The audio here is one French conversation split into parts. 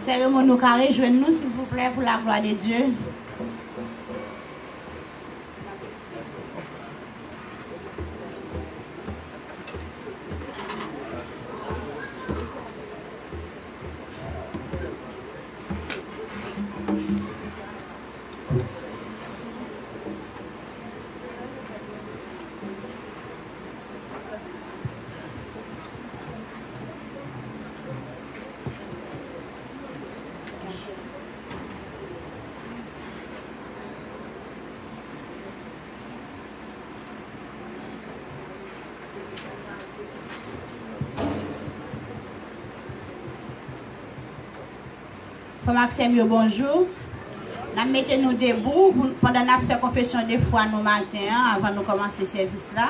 Cérémonie carré, joignez-nous s'il vous plaît pour la gloire de Dieu. Maxime, bonjour. Nous mettons-nous debout pendant que nous faisons confession de foi nos matins avant de commencer ce service-là.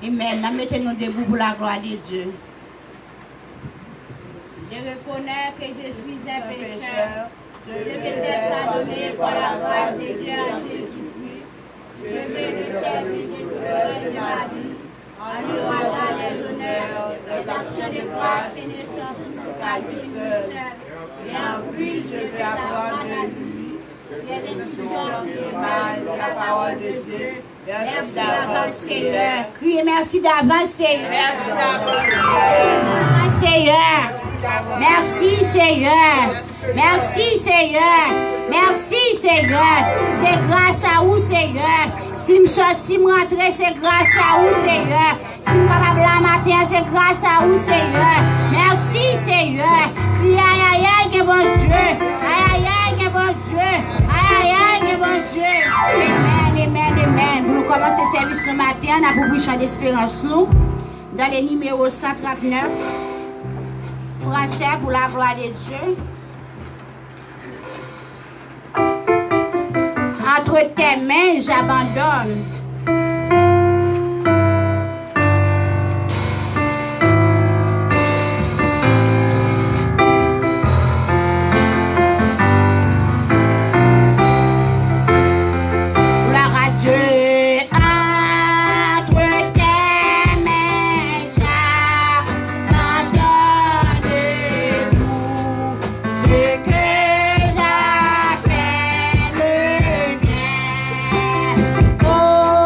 Amen. Nous mettons-nous debout pour la gloire de Dieu. Je reconnais que je suis un pécheur. Je vais être pardonné par la grâce de Dieu à Jésus-Christ. Je vais le servir de tout le de ma vie. En lui rendant les honneurs, les actions de grâce et de et en plus, je vais apprendre de lui les instructions qui émanent de la parole de Dieu. Merci d'avance, Seigneur. Criez merci d'avance, Seigneur. Merci d'avance, Seigneur. Merci, Seigneur. Merci, Seigneur. Merci, Seigneur. C'est grâce à vous, Seigneur. Si je sortis, je rentre, c'est grâce à vous, Seigneur. Si je suis capable la matin, c'est grâce à vous, Seigneur. Merci, Seigneur. Crie aïe, aïe, aïe, que bon Dieu. Aïe, aïe, aïe, que bon Dieu. Aïe, aïe, aïe, que bon Dieu. Amen, amen, amen. Pour nous commencer le service ce matin, on a pour chant d'espérance, nous, dans le numéro 139, français pour la gloire de Dieu. Entre tes mains, j'abandonne. Oh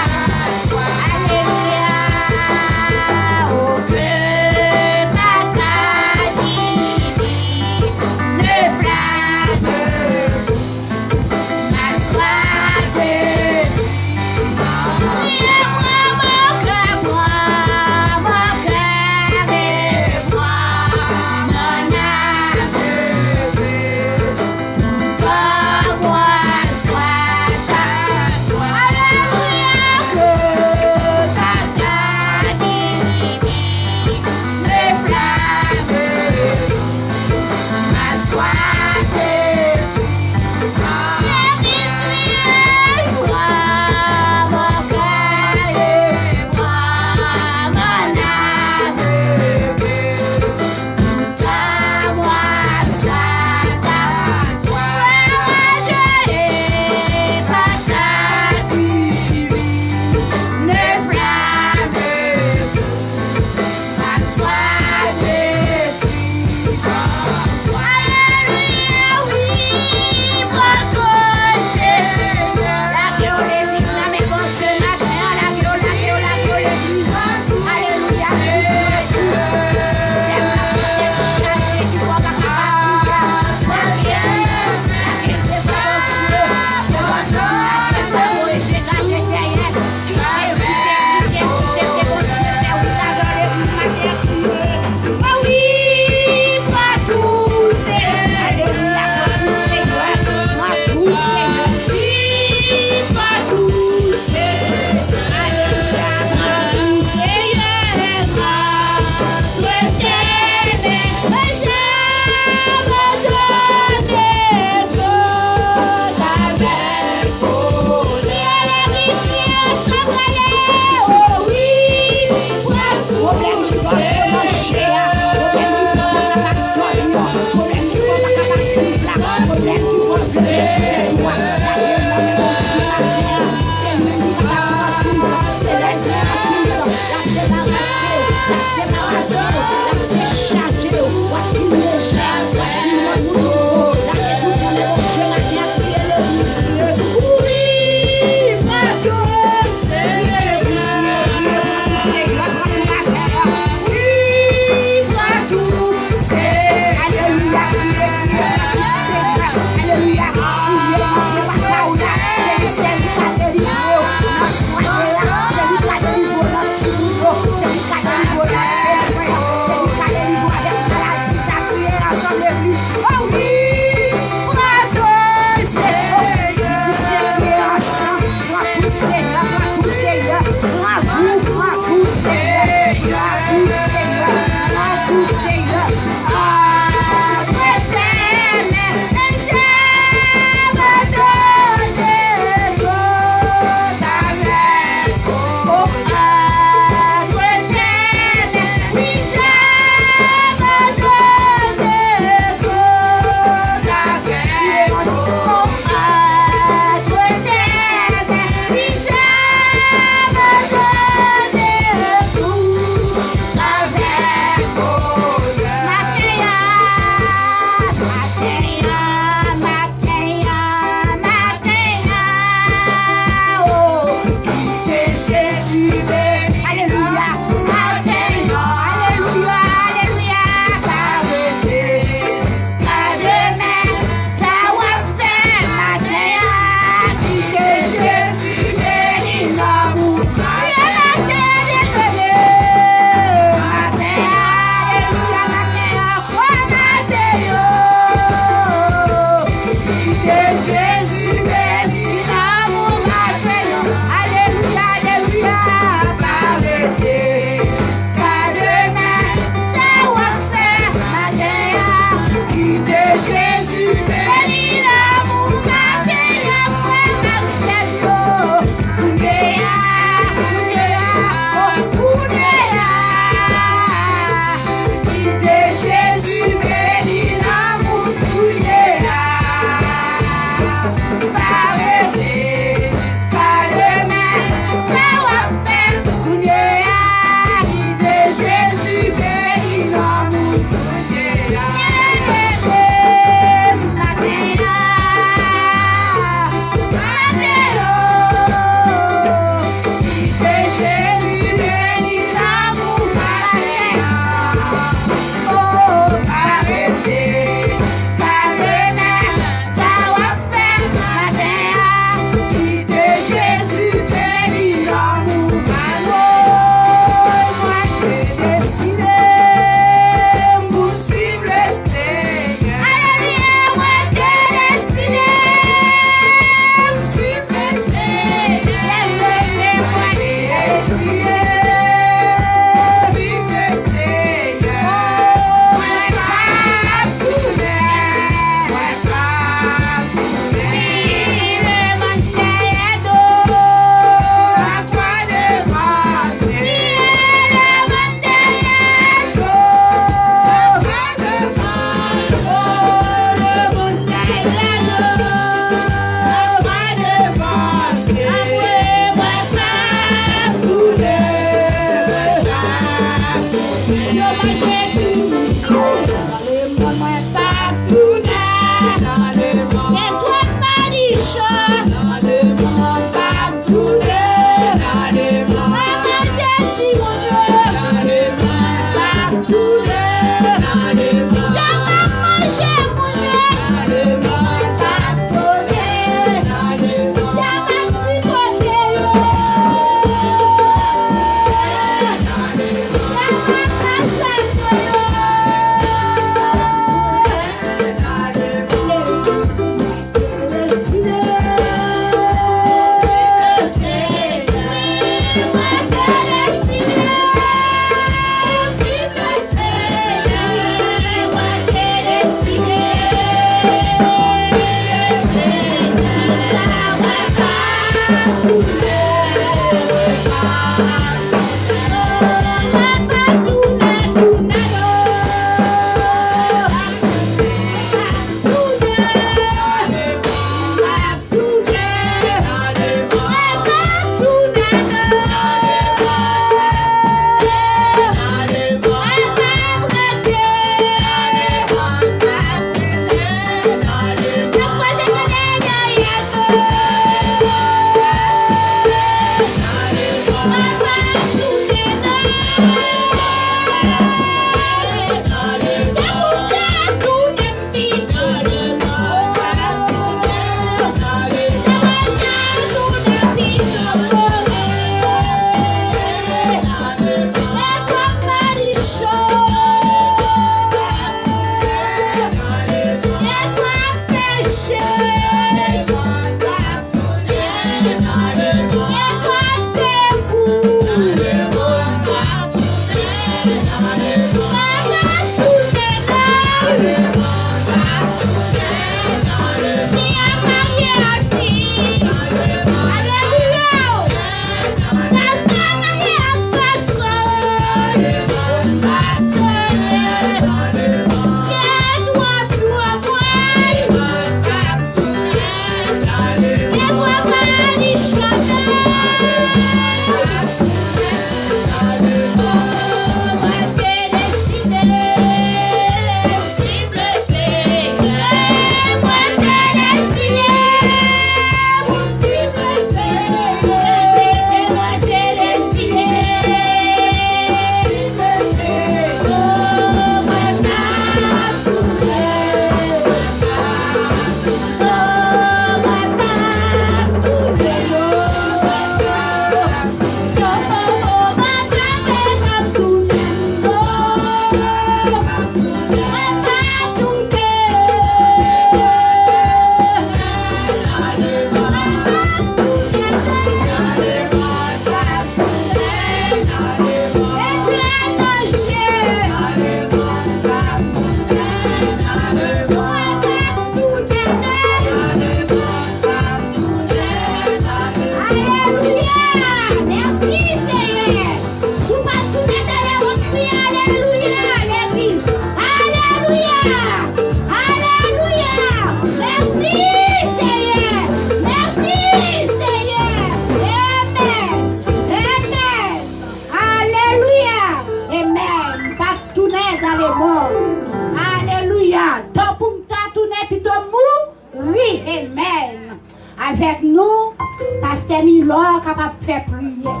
Oui, amen. Avec nous, Pasteur Milor capable de faire prière.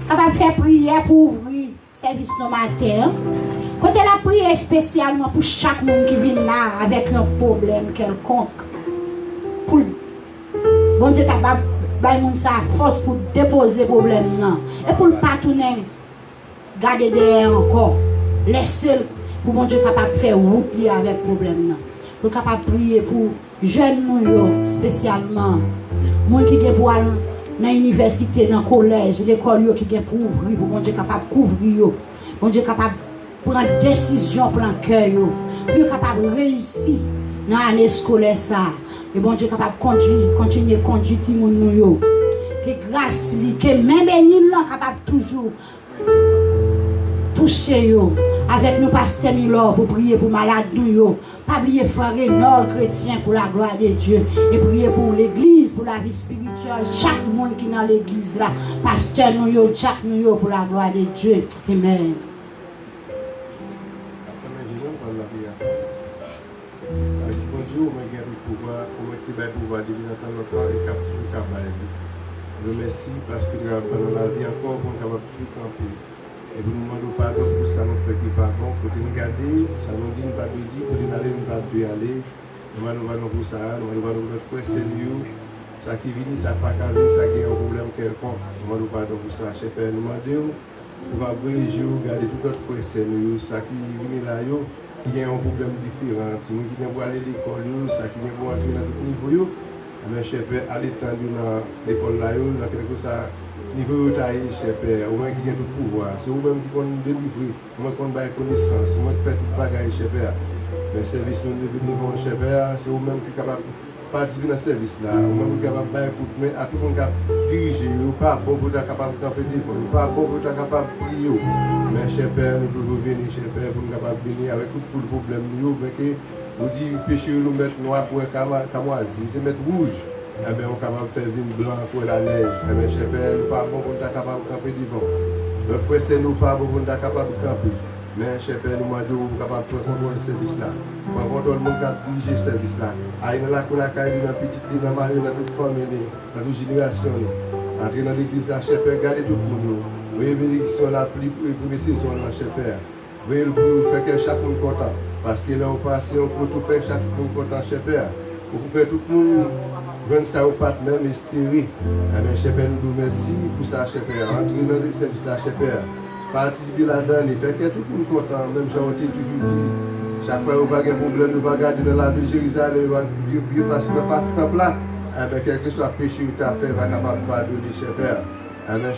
Capable de faire prière pour ouvrir le service de matin. Quand elle a prié spécialement pour chaque monde qui vient là avec un problème quelconque. Pour bon Dieu capable de sa force pour déposer le problème. Et pour ne pas tourner, garder derrière encore. Laissez-le pour bon Dieu capable de faire route avec le problème. Pour capable de prier pour jeunes nous, spécialement. Les gens qui sont pour aller dans l'université, dans le collège, l'école qui sont pour ouvrir, pour bon Dieu capable de couvrir. Bon Dieu capable de prendre des décisions pour le cœur. Pour capable de réussir dans l'année scolaire. Et bon Dieu capable de continuer à conduire tout le monde. Que grâce, que même béni, capable toujours toucher avec nous pasteur Milor pour prier pour malades nous. Pas oublier frère Renol chrétien pour la gloire de Dieu. Et prier pour l'église, pour la vie spirituelle. Chaque monde qui est dans l'église là. Pasteur nous, chaque nous pour la gloire de Dieu. Amen. Merci bon Dieu, on a le pouvoir, on a le pouvoir de venir dans notre corps et capable de nous remercie parce que nous avons la vie encore pour nous capable de camper. Et nous demandons pardon pour ça, nous faisons qu'il pardon, pour nous garder, ça nous dit, nous ne pas dire, pour nous aller, nous ne pas aller. Nous allons pour ça, nous allons pour notre frère sérieux. Ça qui vient, ça pas qu'à venir, ça qui a un problème quelconque. Nous allons pardon pour ça, cher Père, nous demandons, nous allons vous garder tout notre frère sérieux, ça qui vient là, qui a un problème différent, nous qui vient pour aller à l'école, ça qui vient pour entrer dans tout niveau. Mais cher Père, allez tendre dans l'école là, dans quelque chose. Niveau taille, cher Père, au moins qui a tout pouvoir, c'est vous-même qui peut nous délivrer, au moins qu'on ait connaissance, au moins qui fait tout bagage, cher Père. Mais le service nous devons, cher Père, c'est vous-même qui est capable de participer dans ce service-là, au moins qui est capable de écouter, mais à tout le monde qui a dirigé, pas bon pour être capable de camper devant, pas bon pour être capable de prier. Mais cher Père, nous devons venir, cher Père, pour nous capable de venir avec tout le problème, mais que nous dit péché, nous mettre noir pour être camoisi, de mettre rouge. Eh bien, on est capable de faire vin blanc pour la neige. Eh bien, cher Père, nous ne sommes pas bons pour être capable de camper devant. Notre frère, c'est nous pas bons pour être capable de camper. Mais, cher Père, nous demandons pour capable de prendre contrôle du service-là. Prendre contrôle du monde qui a dirigé ce service-là. Aïe, dans la cour, dans la petite vie, dans la mariée, dans toute famille, dans toute génération. Entrer dans l'église-là, cher Père, gardez tout pour nous. Voyez bénédiction la première saison, cher Père. Voyez pour faire que chaque monde content. Parce que là, on passe, on peut tout faire chaque monde content, cher Père. Pour faire tout le monde. Quand ça au pas même espérer. Mais cher Père, nous merci pour ça, cher Père. Entrer dans le service là, cher Père. Participer là-dedans, faire que tout le monde content. Même j'en ai toujours dit. Chaque fois qu'on va avoir un problème, nous va regarder dans la ville de Jérusalem, nous va vivre face ce temple-là. Quel que soit le péché que tu as fait, va capable de pardonner, cher Père.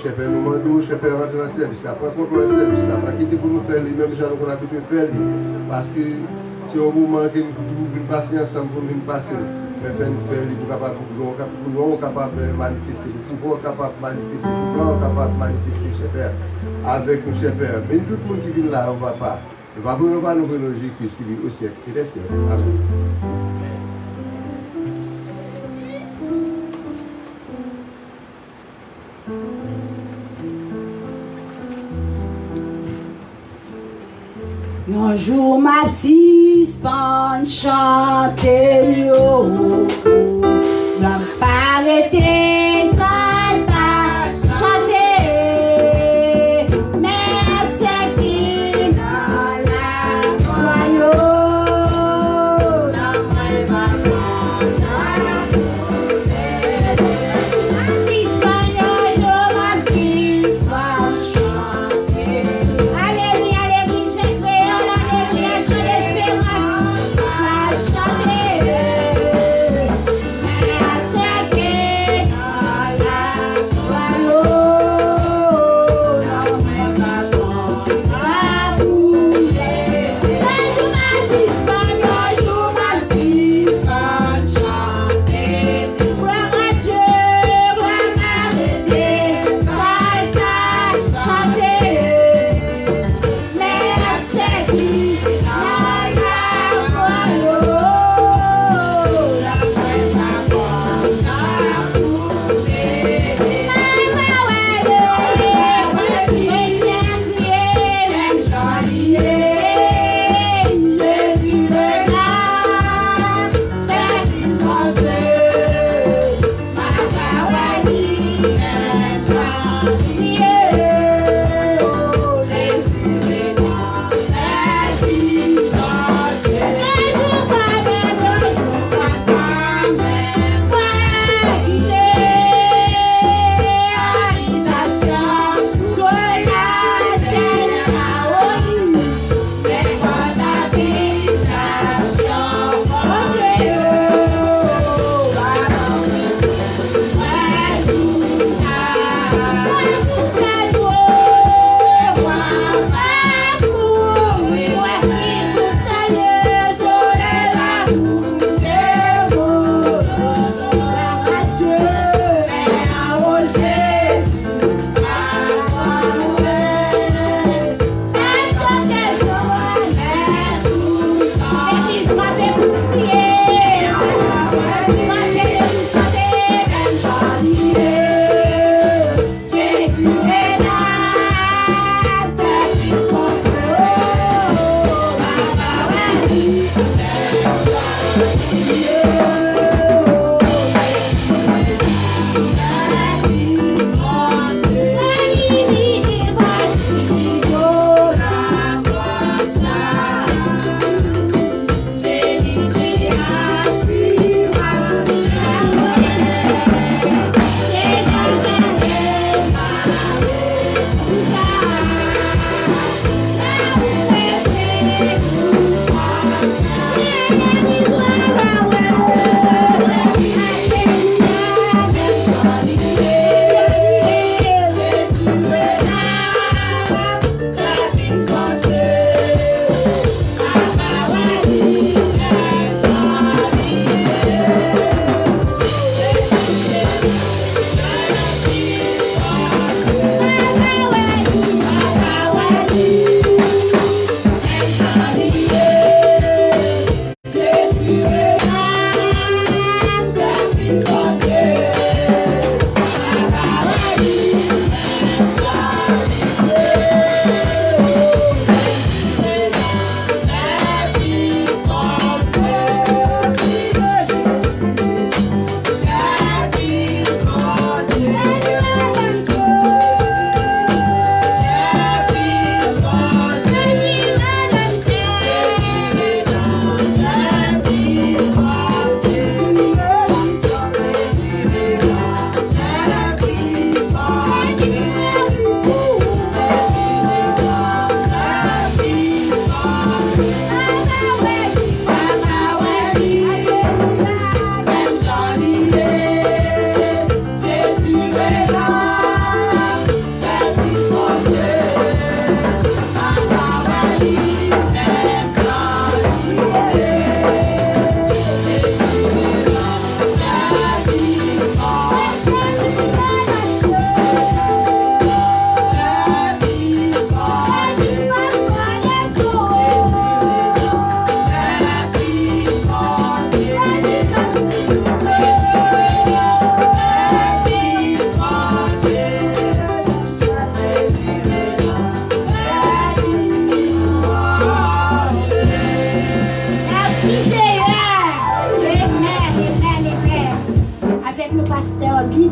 Cher Père, nous demandons, cher Père, rentrer dans le service là. Prends contrôle du service là. Pas quitter pour nous faire les mêmes gens qu'on a pu faire. Parce que c'est un moment que nous devons passer ensemble pour nous passer. Mais faire pour capable de manifester, le pouvoir capable de manifester, le plan capable de manifester, cher Père, avec nous, cher Père. Mais tout le monde qui vient là, on ne va pas. On va pas nous reloger Christ qui vit au siècle et des siècles. Amen. Un jour ma suspend chanter yo, va pas arrêter ça pas chanter, mais c'est qui dans la joie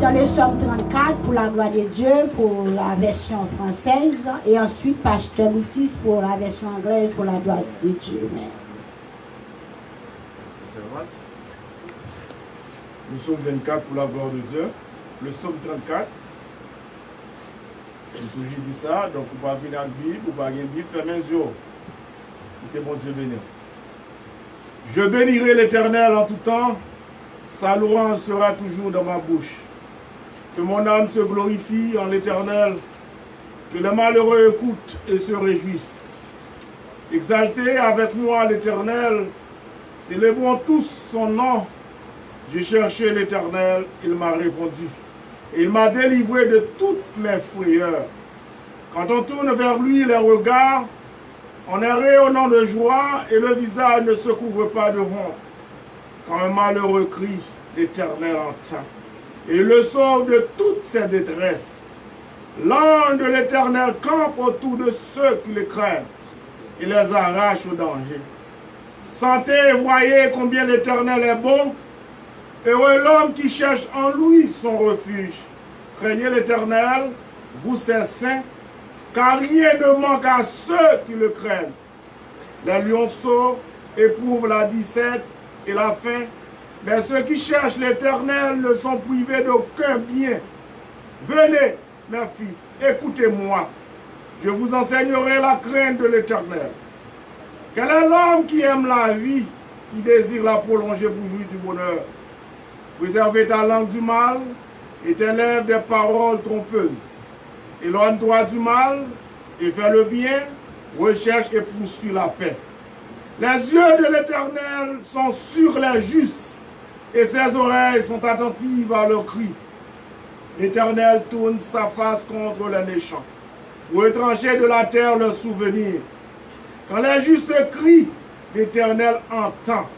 dans le psaume 34 pour la gloire de Dieu, pour la version française, et ensuite Pasteur Loutis pour la version anglaise, pour la gloire de Dieu. Merci, servante. Le psaume 24 pour la gloire de Dieu. Le psaume 34. J'ai toujours dit ça, donc vous ne pouvez pas venir à la Bible, vous ne pouvez pas venir à la Bible, fermez les yeux. Que bon Dieu bénisse. Je bénirai l'Éternel en tout temps, sa louange sera toujours dans ma bouche. Que mon âme se glorifie en l'Éternel, que les malheureux écoutent et se réjouissent. Exaltez avec moi l'Éternel, célébrons tous son nom. J'ai cherché l'Éternel, il m'a répondu. Et il m'a délivré de toutes mes frayeurs. Quand on tourne vers lui les regards, on est rayonnant de joie et le visage ne se couvre pas de honte. Quand un malheureux crie, l'Éternel entend et il le sauve de toutes ses détresses. L'ange de l'Éternel campe autour de ceux qui le craignent et les arrache au danger. Sentez et voyez combien l'Éternel est bon. Heureux l'homme qui cherche en lui son refuge. Craignez l'Éternel, vous ses saints, car rien ne manque à ceux qui le craignent. Les lionceaux éprouvent la disette et la faim, mais ceux qui cherchent l'Éternel ne sont privés d'aucun bien. Venez, mes fils, écoutez-moi. Je vous enseignerai la crainte de l'Éternel. Quel est l'homme qui aime la vie, qui désire la prolonger pour jouir du bonheur? Préservez ta langue du mal et tes lèvres des paroles trompeuses. Éloigne-toi du mal et fais le bien, recherche et poursuis la paix. Les yeux de l'Éternel sont sur les justes et ses oreilles sont attentives à leurs cris. L'Éternel tourne sa face contre les méchants pour étranger de la terre leurs souvenirs. Quand les justes crient, l'Éternel entend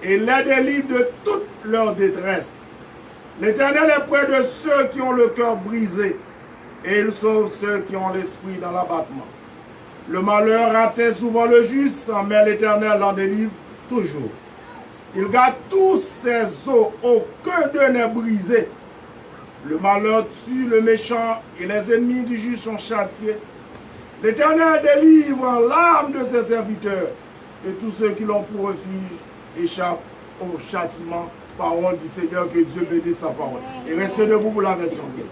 et les délivre de toute leur détresse. L'Éternel est près de ceux qui ont le cœur brisé et il sauve ceux qui ont l'esprit dans l'abattement. Le malheur atteint souvent le juste, mais l'Éternel l'en délivre toujours. Il garde tous ses os, aucun d'eux n'est brisé. Le malheur tue le méchant et les ennemis du juste sont châtiés. L'Éternel délivre l'âme de ses serviteurs et tous ceux qui l'ont pour refuge échappent au châtiment. Parole du Seigneur, que Dieu bénisse sa parole. Et restez debout pour la version anglaise.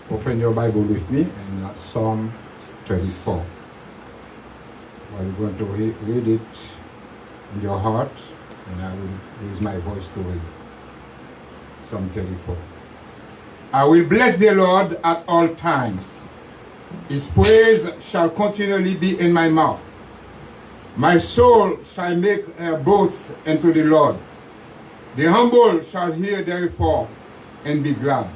Open your Bible with me in Psalm 34. We're going to read it in your heart, and I will use my voice to read it. Psalm 34. I will bless the Lord at all times. His praise shall continually be in my mouth. My soul shall make her boast unto the Lord. The humble shall hear therefore and be glad.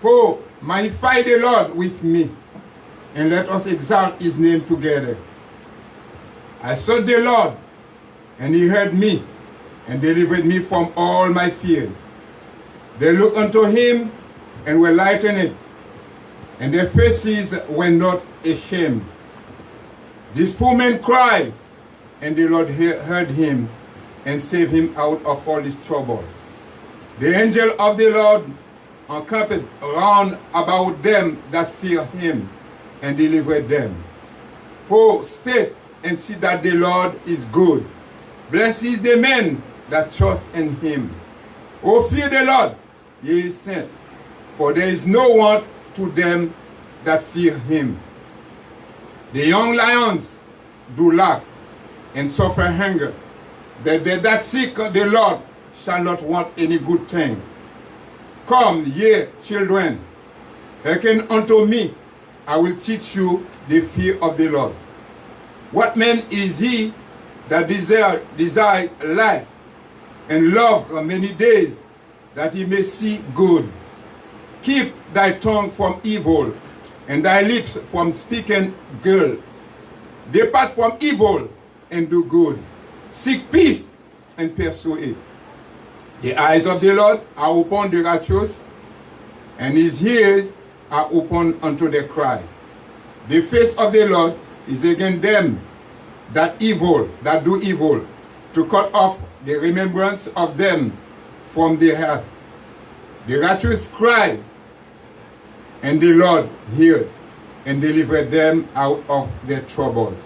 Oh, magnify the Lord with me, and let us exalt his name together. I sought the Lord, and he heard me, and delivered me from all my fears. They looked unto him, and were lightened, and their faces were not ashamed. This poor man cried, and the Lord heard him, and saved him out of all his trouble. The angel of the Lord encamped round about them that fear him, and delivered them. Oh, stay and see that the Lord is good. Blessed is the man that trust in him. Oh, fear the Lord, ye his saints, for there is no want to them that fear him. The young lions do lack and suffer hunger, but they that seek the Lord shall not want any good thing. Come, ye children, hearken unto me, I will teach you the fear of the Lord. What man is he that desire life and love many days, that he may see good? Keep thy tongue from evil, and thy lips from speaking guile. Depart from evil and do good. Seek peace and pursue it. The eyes of the Lord are upon the righteous, and his ears are open unto their cry. The face of the Lord is against them that do evil, to cut off the remembrance of them from the earth. The righteous cried, and the Lord heard and delivered them out of their troubles.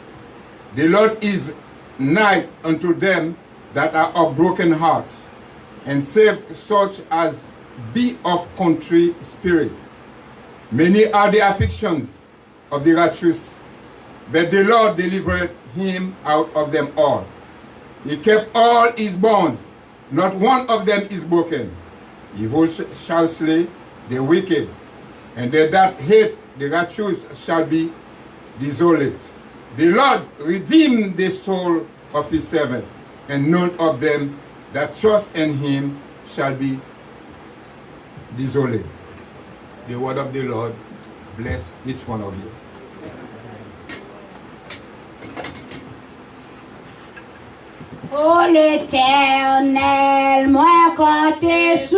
The Lord is nigh unto them that are of broken heart, and save such as be of contrite spirit. Many are the afflictions of the righteous, but the Lord delivered him out of them all. He kept all his bonds, not one of them is broken. Evil shall slay the wicked, and they that hate the righteous shall be desolate. The Lord redeemed the soul of his servant, and none of them that trust in him shall be desolate. The word of the Lord bless each one of you. Oh l'Éternel, moi quand t'es sous,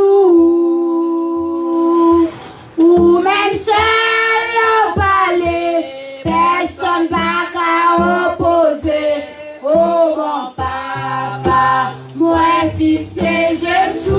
ou même seul en parler, personne pas qu'à opposer. Oh mon papa, moi fils et Jésus.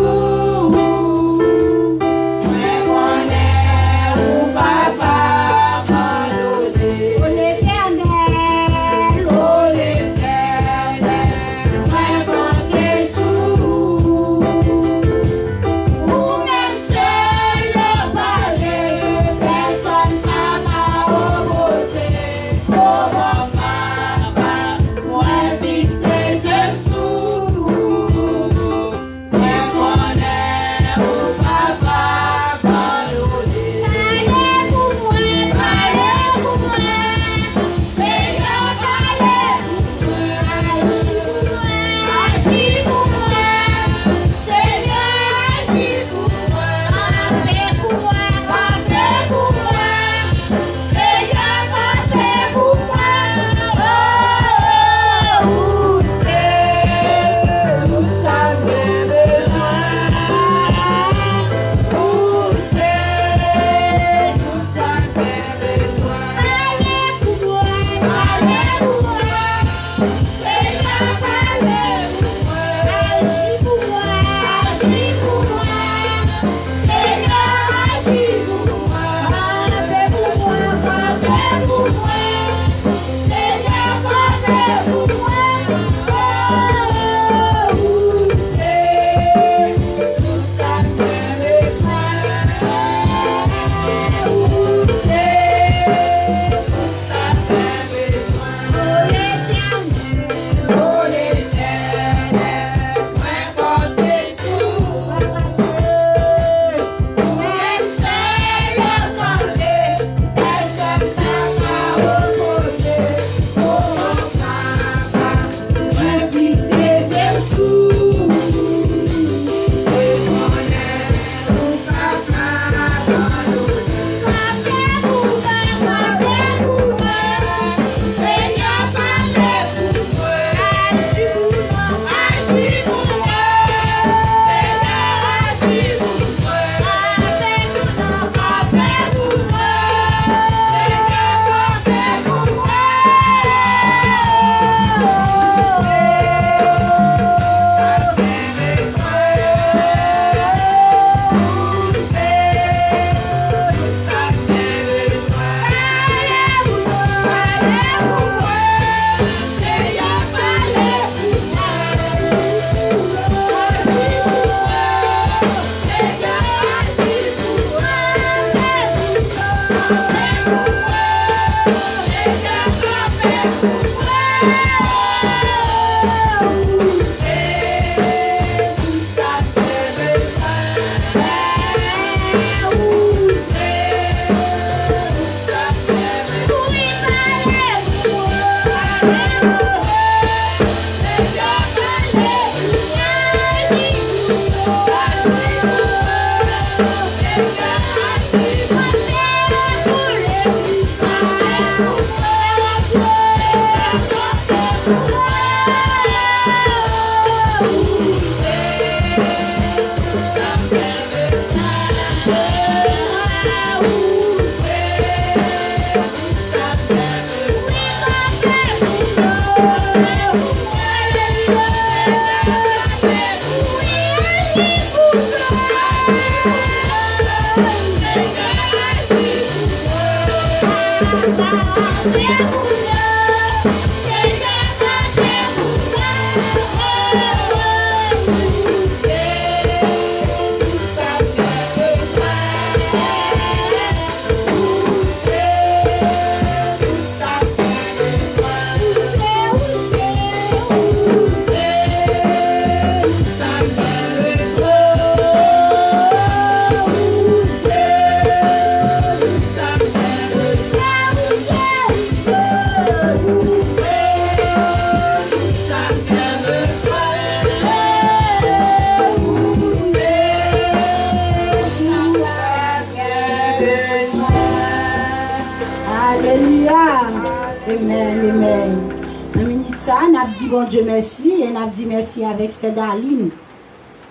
On a dit bon Dieu merci et on a dit merci avec Cédaline.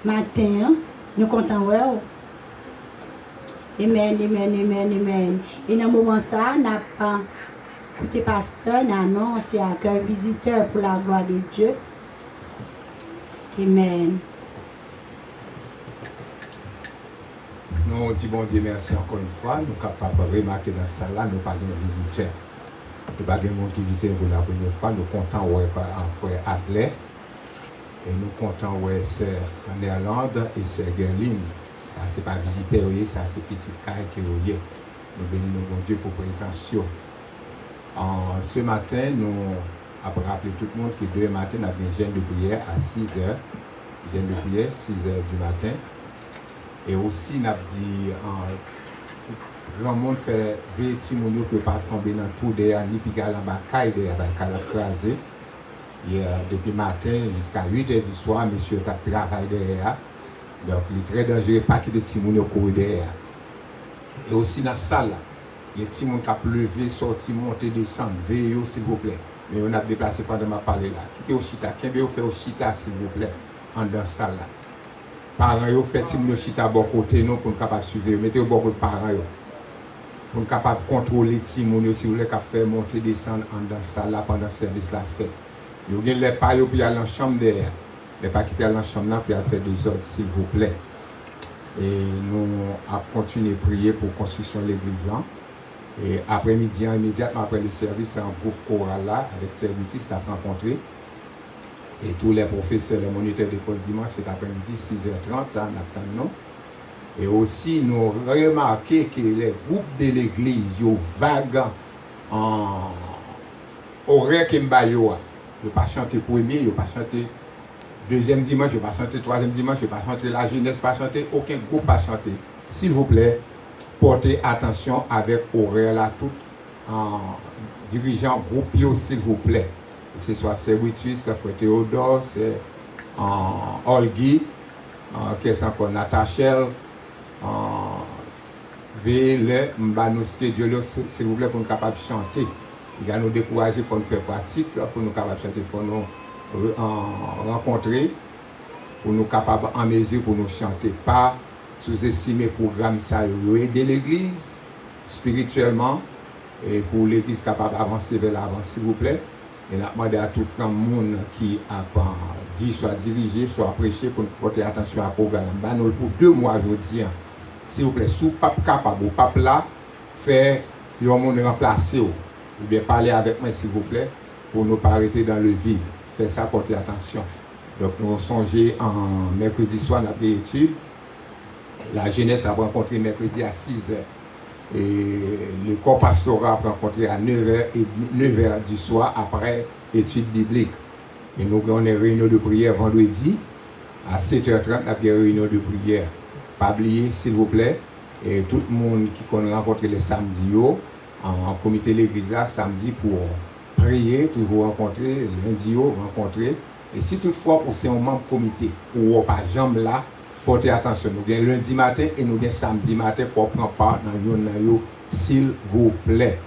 Matin, nous comptons ouais. Amen, amen, amen, amen. Et dans le moment ça, on n'a pas écouté pasteur, non, c'est un cœur visiteur pour la gloire de Dieu. Amen. Nous disons bon Dieu merci encore une fois. Nous sommes capables de remarquer dans ça là, nous pas de visiteurs. Nous pas de monde qui visite pour la première fois. Nous comptons ouais un frère Adler. Et nous comptons ouais sœur Néerlande et sœur Gerline. Ça c'est pas visiteur, ça c'est petit caille qui est. Nous bénissons bon Dieu pour présence. Ce matin, nous avons rappelé tout le monde que demain matin, nous avons une jeûne de prière à 6h. Jeûne de prière, 6h du matin. Et aussi, nous avons dit, grand monde fait veiller Timounio que pas tomber dans tout derrière, ni piquer en bas, caille derrière, craser. Depuis le matin jusqu'à 8h du soir, monsieur a travaillé derrière. Donc, il est très dangereux, pas quitter Timounio courir derrière. Et aussi dans la salle, il y a des gens qui ont levé, sorti, monté, descendre, veillez s'il vous plaît. Mais on a déplacé pendant ma parler là. Quittez au chita, qu'est-ce que vous faites au chita s'il vous plaît, en dans la salle là. Parents, vous faites Timounio chita à bon côté, non, pour nous capable suivre. Mettez au bon côté parents, pour nous capable contrôler Timounio si vous voulez faire monter, descendre en dans la salle là pendant le service la fête. Vous avez les pas, puis aller dans la chambre derrière. Les pas quitter dans la chambre là, puis aller faire des ordres s'il vous plaît. Et nous avons continué à prier pour la construction de l'église là. Et après-midi, immédiatement après le service, c'est un groupe choral là, avec services à rencontrer. Et tous les professeurs, les moniteurs d'école dimanche, cet après-midi, 6h30, nous attendons. Et aussi, nous remarquons que les groupes de l'église, ils vaguent en horaire qui m'baille. Ils ne pas chanter premier, ils ne pas chanter deuxième dimanche, ils ne pas chanter troisième dimanche, ils ne pas chanter la jeunesse, pas chanter, aucun groupe pas chanter. S'il vous plaît, portez attention avec horaire là, tout en dirigeant groupe, s'il vous plaît. Que ce soit c'est Witus, c'est Frère Théodore, c'est Olgui, qu'est-ce encore, Natachel, Vele, Mbanoske, Dieu, s'il vous plaît, pour nous capables de chanter. Il va nous décourager pour nous faire pratique, pour nous capables de chanter, pour nous rencontrer, pour nous capables en mesure pour nous chanter. Pas sous-estimer le programme ça, aider l'église spirituellement et pour l'église capable d'avancer vers l'avant, s'il vous plaît. Et nous demandons à tout le monde qui a dit, soit dirigé, soit prêché, pour nous porter attention à programme. Nous pour 2 mois aujourd'hui, s'il vous plaît, sous pape capable, ou pape là, faire le monde remplacer, ou bien parler avec moi, s'il vous plaît, pour ne pas arrêter dans le vide. Faire ça, porter attention. Donc, nous songé en mercredi soir, nous avons des études. La jeunesse a rencontré mercredi à 6h. Et le corps pastoral a rencontré à 9h du soir après études bibliques. Et nous avons une réunion de prière vendredi à 7h30, nous avons une réunion de prière. Pas oublier, s'il vous plaît, et tout le monde qui connaît rencontrer les samedis en comité de l'église là, samedi pour prier, toujours rencontrer, lundi rencontrer. Et si toutefois vous êtes un membre comité ou pas jambe là, portez attention. Nous avons lundi matin et nous avons samedi matin pour prendre part dans yo, s'il vous plaît.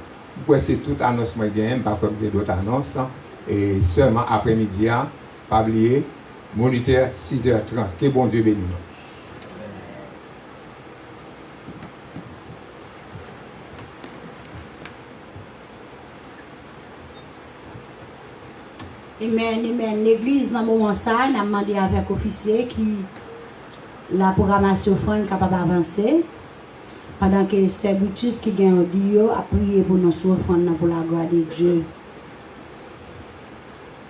C'est toute annonce que je pas comme d'autres annonces. Et seulement après-midi, pas oublier, moniteur 6h30. Que bon Dieu bénisse nous. Amen, amen. L'église, dans le moment ça, on a demandé avec l'officier qui la programmation est capable d'avancer. Pendant que c'est Brutus qui gagne au Dieu a prié pour nous offrandes pour la gloire de Dieu.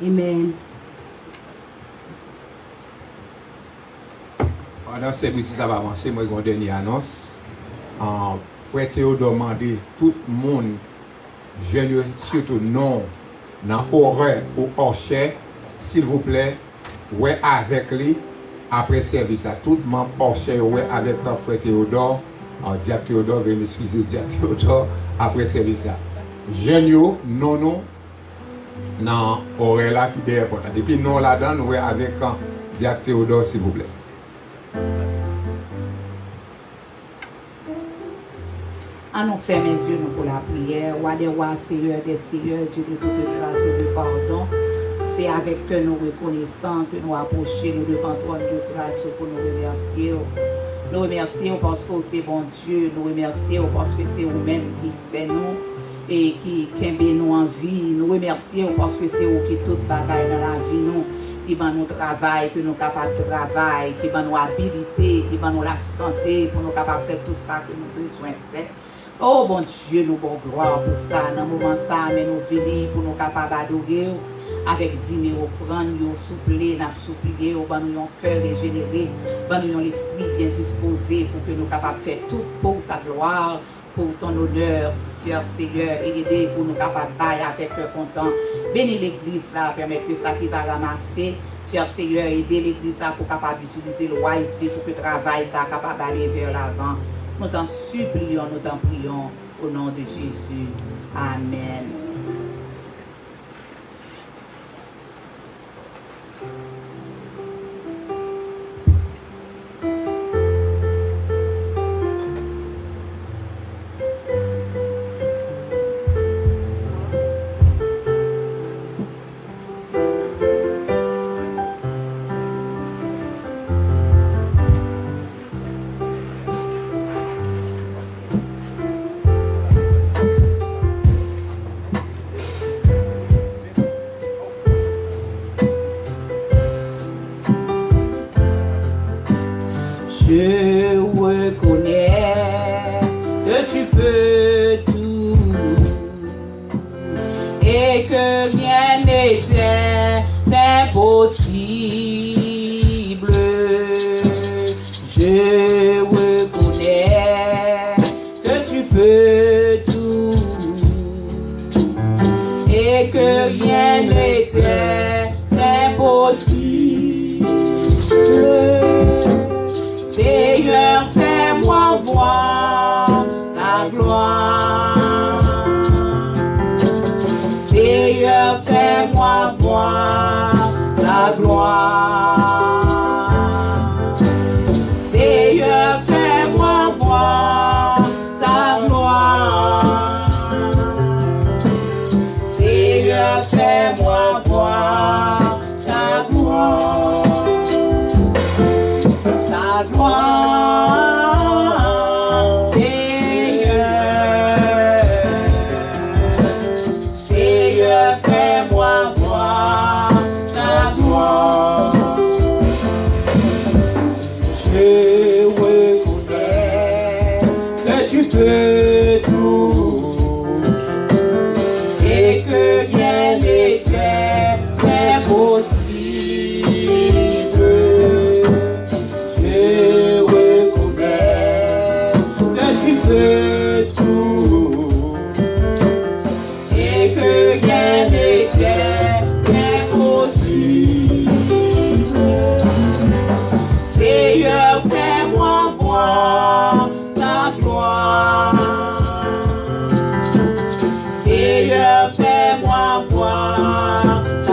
Amen. Pendant que Brutus a avancé, moi, j'ai une dernière annonce. Frère Théodore demandé tout le monde, jeune, surtout non, dans l'horaire ou hors chair, s'il vous plaît, ouais avec lui, après service à tout le monde hors chair, ouais avec ton frère Théodore, Diacre Théodore, veuillez m'excuser, Diacre Théodore, après service à. Jeune, non, dans l'horaire là qui est important. Depuis non là-dedans, ouais avec Diacre Théodore, s'il vous plaît. Allons fermer les yeux nous pour la prière. Roi des rois, Seigneur des seigneurs, Dieu de toute grâce et de pardon. C'est avec que nous reconnaissons que nous approchons nous devant toi de grâce pour nous remercier. Nous remercions parce que c'est bon Dieu. Nous remercions parce que c'est vous-même qui fait nous et qui met nous en vie. Nous remercions parce que c'est vous qui tout bagaille dans la vie nous. Qui va nous travail, que nous sommes capables de travailler, qui va nous habiliter, qui va nous la santé, pour nous capables de faire tout ça que nous avons besoin de faire. Oh bon Dieu, nous bon gloire pour ça. Dans le moment ça, mais nous venons pour nous capables d'adorer avec dîner, offrande, nous souffler, nous supplier, nous avons un cœur régénéré, nous avons l'esprit bien disposé pour que nous capables de faire tout pour ta gloire, pour ton honneur, cher Seigneur, et aider pour nous capables de bailler avec cœur content. Bénis l'église là, permettre que ça qui va ramasser, cher Seigneur, aider l'église là pour capable d'utiliser le wisely pour que le travail soit capable d'aller vers l'avant. Nous t'en supplions, nous t'en prions au nom de Jésus. Amen. Je reconnais que tu peux tout et que rien n'est impossible. Je reconnais que tu peux tout et que rien n'est impossible. Seigneur, fais-moi voir ta gloire. Seigneur, fais-moi voir ta gloire. Seigneur, fais-moi voir ta gloire. Seigneur, fais-moi voir ta gloire. Ta gloire, Seigneur, Seigneur, fais-moi voir ta gloire. Je reconnais que tu peux tout et que rien n'est impossible. Seigneur, fais-moi voir ta gloire. Seigneur, fais-moi voir ta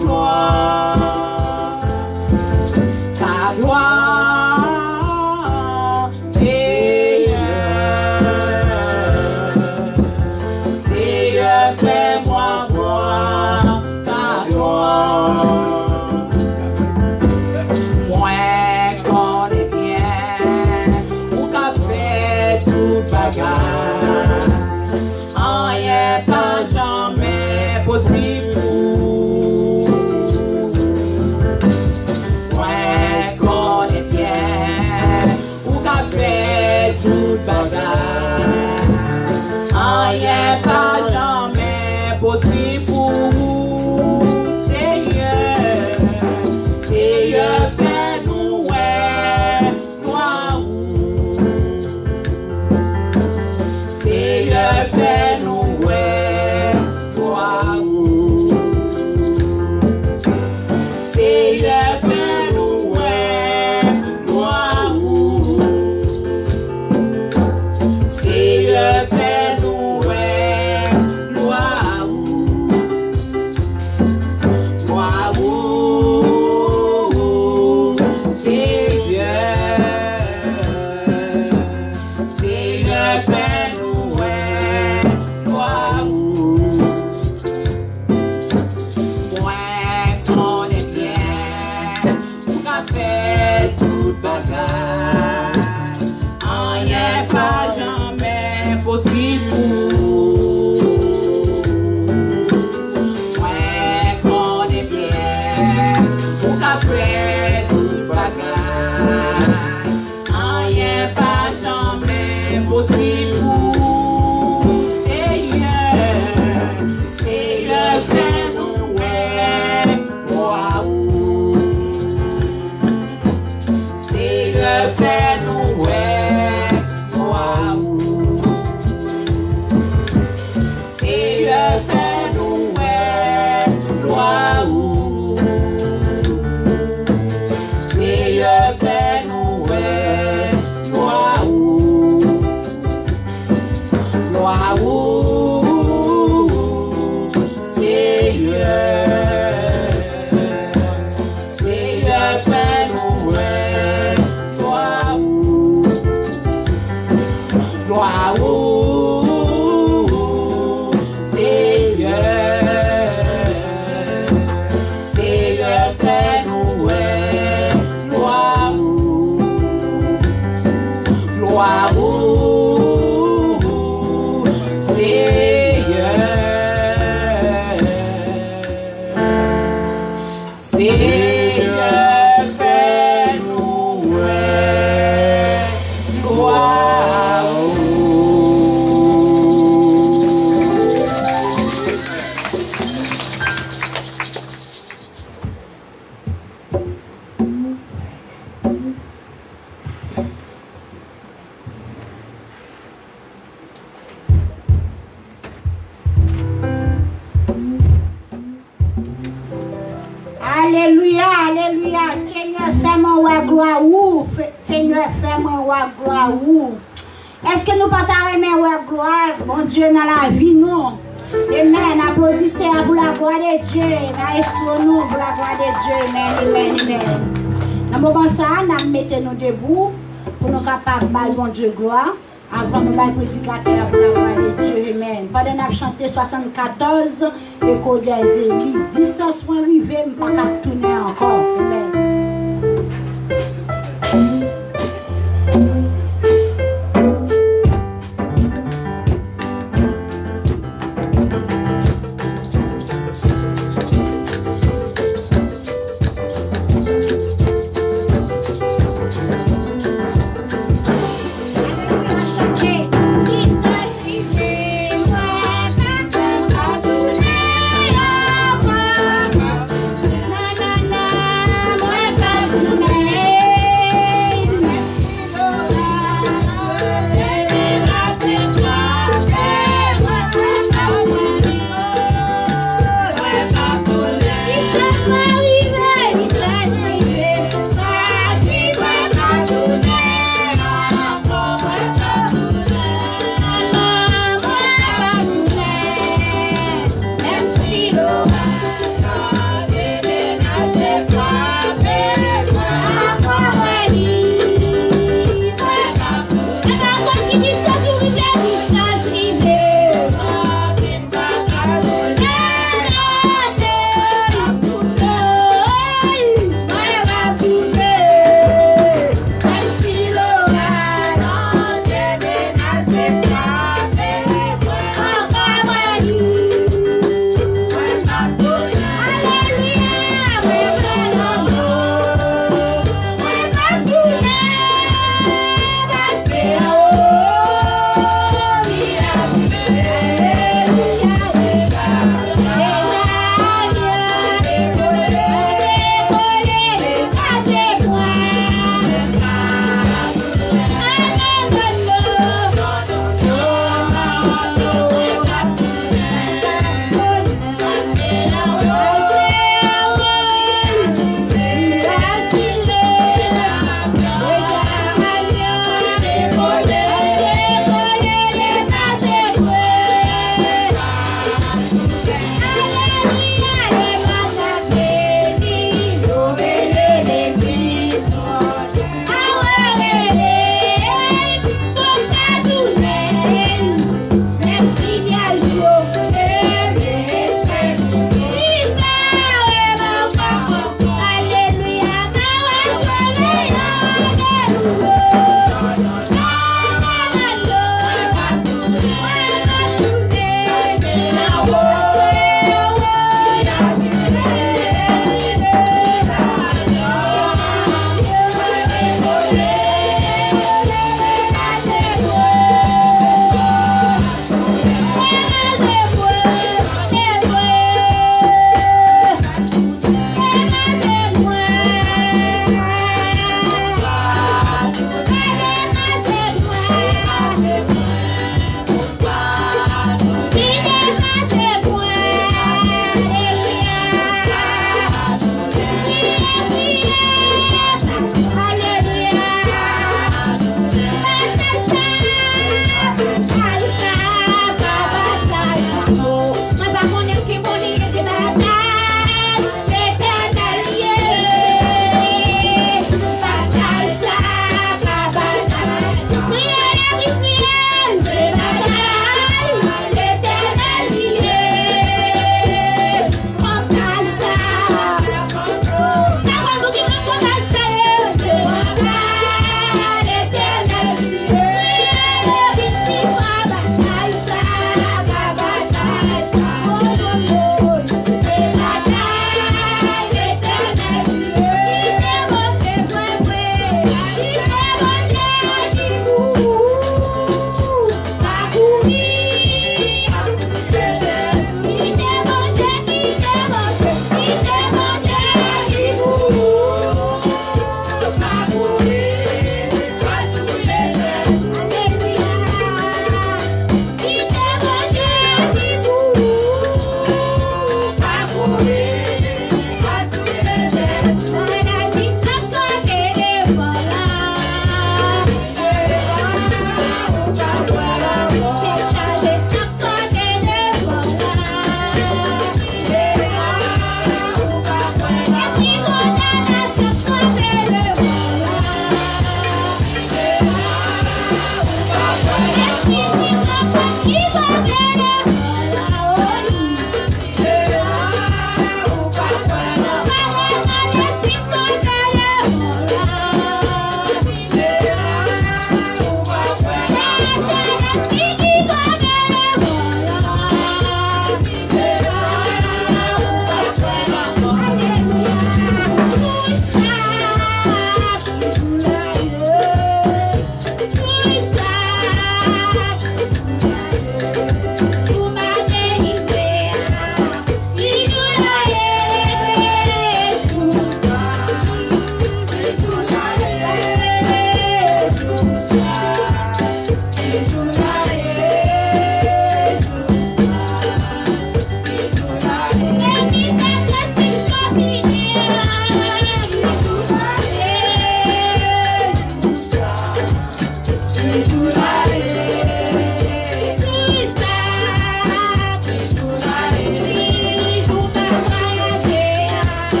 gloire. Ta gloire, Seigneur. Seigneur, fais-moi voir ta gloire. Gloire au Seigneur. Seigneur, fais-nous gloire au, gloire au Seigneur. Seigneur, fais-nous gloire au, gloire au Seigneur. Seigneur, fais-nous gloire au. Alléluia, alléluia. Seigneur, fais-moi ouais gloire où. Seigneur, fais-moi ouais gloire où. Est-ce que nous partons aimer ouais gloire, bon Dieu, dans la vie, non? Amen. Applaudissez pour la gloire de Dieu. Maestro-nous pour la gloire de Dieu. Amen, amen, amen. Dans le moment ça, nous mettons nous debout pour nous capables de bon Dieu gloire. Avant de nous prédicateur pour la gloire de Dieu. Amen. Pendant que nous chanté 74, écho des élus. Distance pour arriver, je ne peux pas tourner encore. Amen. Na na na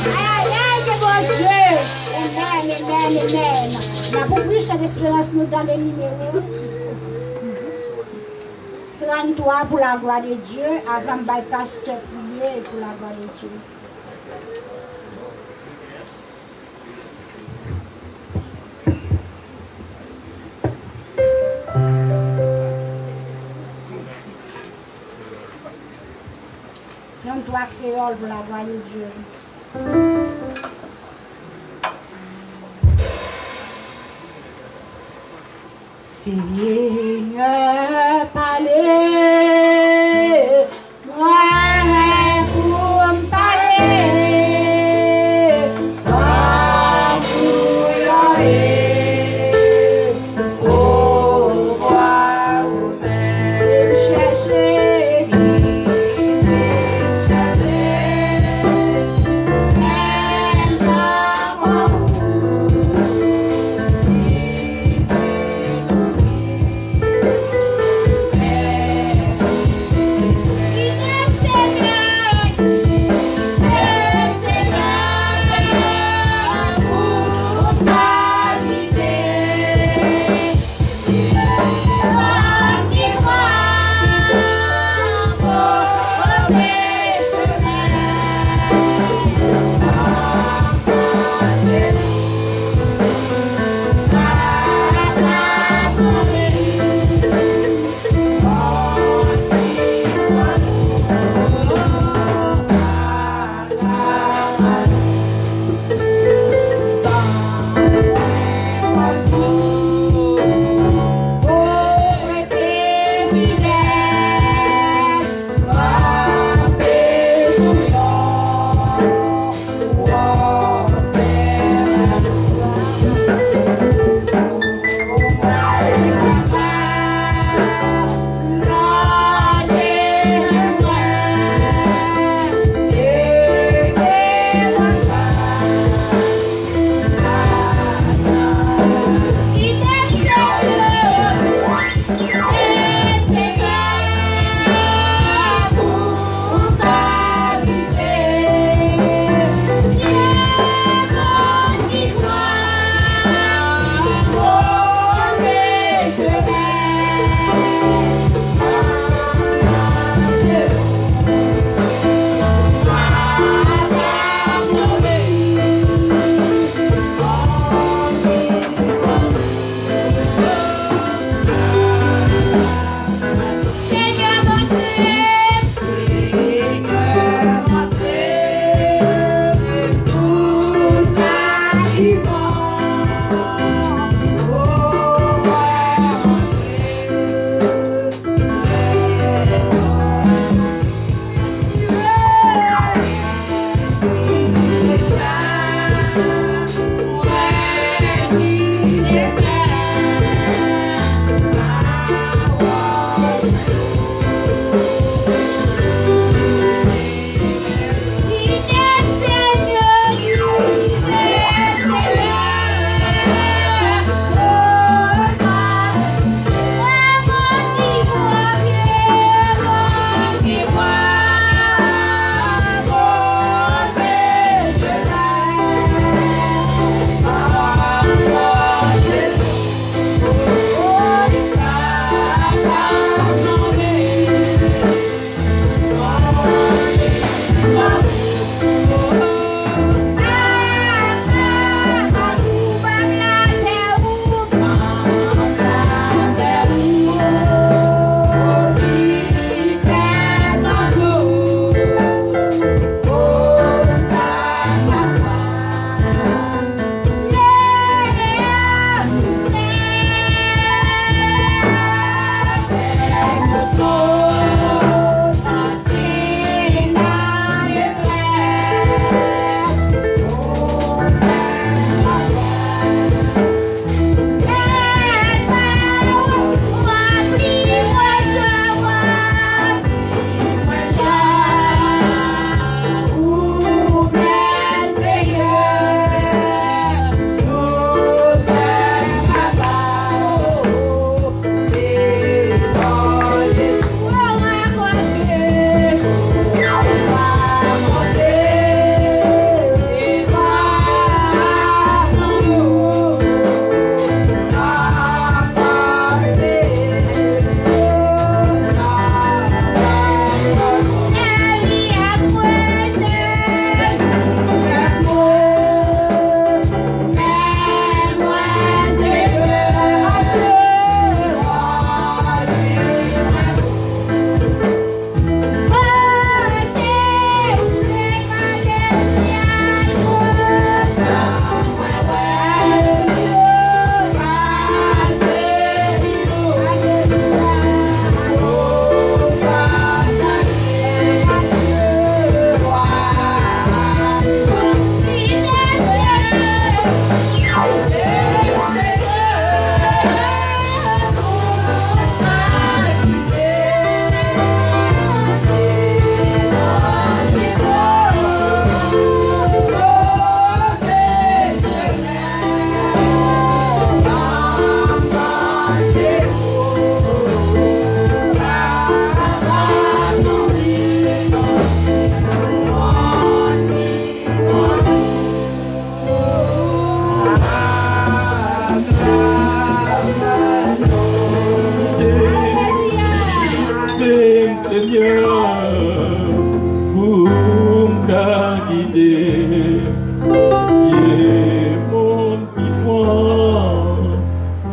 Aïe, bon Dieu. Amen. Il y a beaucoup plus d'espérance nous dans les numéros. 33 pour la gloire de Dieu, avant de pasteur prier pour la gloire de Dieu. Toi créole pour la gloire de Dieu. Seigneur, parlez, moi pour me parler, quand vous l'aurez, au roi vous-même cherchez, demandé, et mon qui prend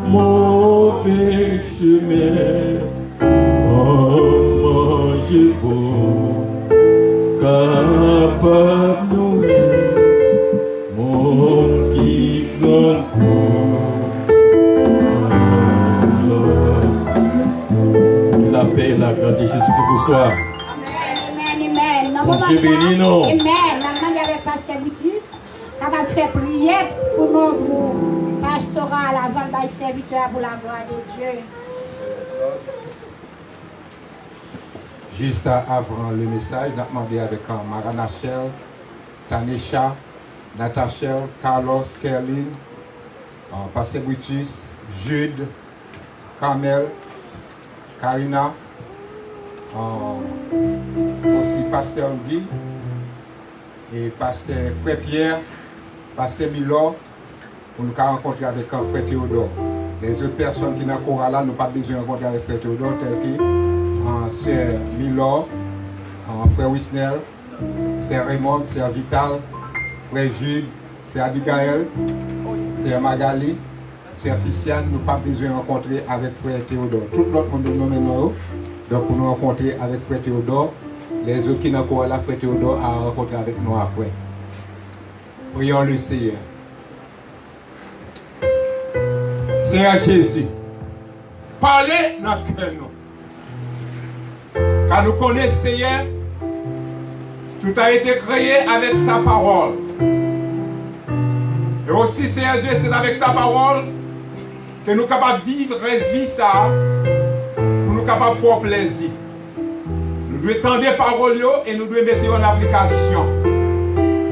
mauvais chemin, manger pour capable nourrir, mon qui prend que la paix et la grande de Jésus que vous soyez. Bon Dieu béni nous. Amen. Nous avec Pasteur Boutis, capable de faire prière pour notre pastoral avant de serviteur pour la gloire de Dieu. Juste avant le message, nous avons demandé avec Maranachel, Tanisha, Natachel, Carlos, Kerlin, Pasteur Brutus, Jude, Carmel, Karina, aussi Pasteur Guy et Pasteur Frère Pierre, Pasteur Milo, pour nous rencontrer avec Frère Théodore. Les autres personnes qui sont encore là, nous n'avons pas besoin de rencontrer avec Frère Théodore, tels que Sœur Milo, Frère Wisnel, Sœur Raymond, Sœur Vital, Frère Jude, Sœur Abigail, Sœur Magali, Sœur Ficiane, nous n'avons pas besoin de rencontrer avec Frère Théodore. Tout l'autre monde nous nomme. Donc pour nous rencontrer avec Frère Théodore, les autres qui sont encore là, Frère Théodore a rencontré avec nous après. Prions le Seigneur. Seigneur Jésus, parlez dans le cœur nous. Car nous connaissons, Seigneur, tout a été créé avec ta parole. Et aussi, Seigneur Dieu, c'est avec ta parole que nous sommes capables de vivre vie ça. Nous sommes capables de faire plaisir. Nous devons tendre les paroles et nous devons mettre en application.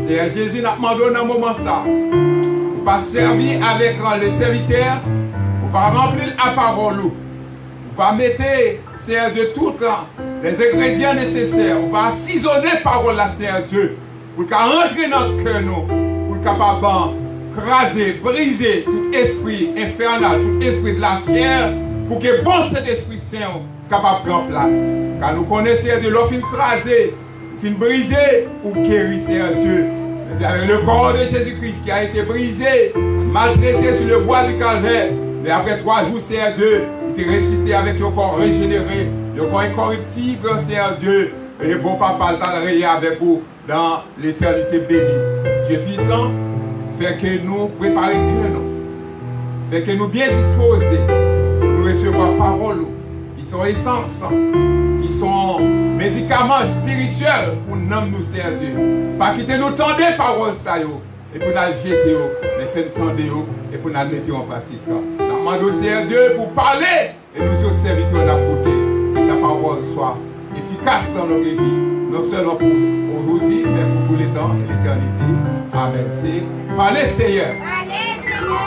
Seigneur Jésus, nous demandons dans un moment ça. Nous va servir avec les serviteurs. Nous va remplir la parole. Nous va mettre, Seigneur Dieu, tout les ingrédients nécessaires. On va assaisonner la parole là, Seigneur Dieu. Pour qu'elle rentre dans le cœur nous. Pour capable craser, briser tout esprit infernal, tout esprit de la chair. Pour que bon cet esprit saint capable de prendre place. Car nous connaissons de l'offre crasé, fin brisé ou guéri, Seigneur Dieu. Avec le corps de Jésus-Christ qui a été brisé, maltraité sur le bois du calvaire. Mais après 3 jours, Seigneur Dieu, il était ressuscité avec le corps régénéré, le corps incorruptible, Seigneur Dieu. Et bon papa, le temps de avec vous dans l'éternité bénie. Dieu puissant, fait que nous préparer que nous. Fait que nous bien disposés. Nous recevons parole qui sont essence, qui sont médicaments spirituels pour nous, Seigneur Dieu. Pas quitter nous tendre paroles ça et pour nous jeter, mais faire tendre et pour nous mettre en pratique. Nous demandons, Seigneur Dieu, pour parler et nous autres serviteurs d'à côté, que ta parole soit efficace dans notre vie, non seulement pour aujourd'hui, mais pour tous les temps et l'éternité. Amen. C'est parler, Seigneur.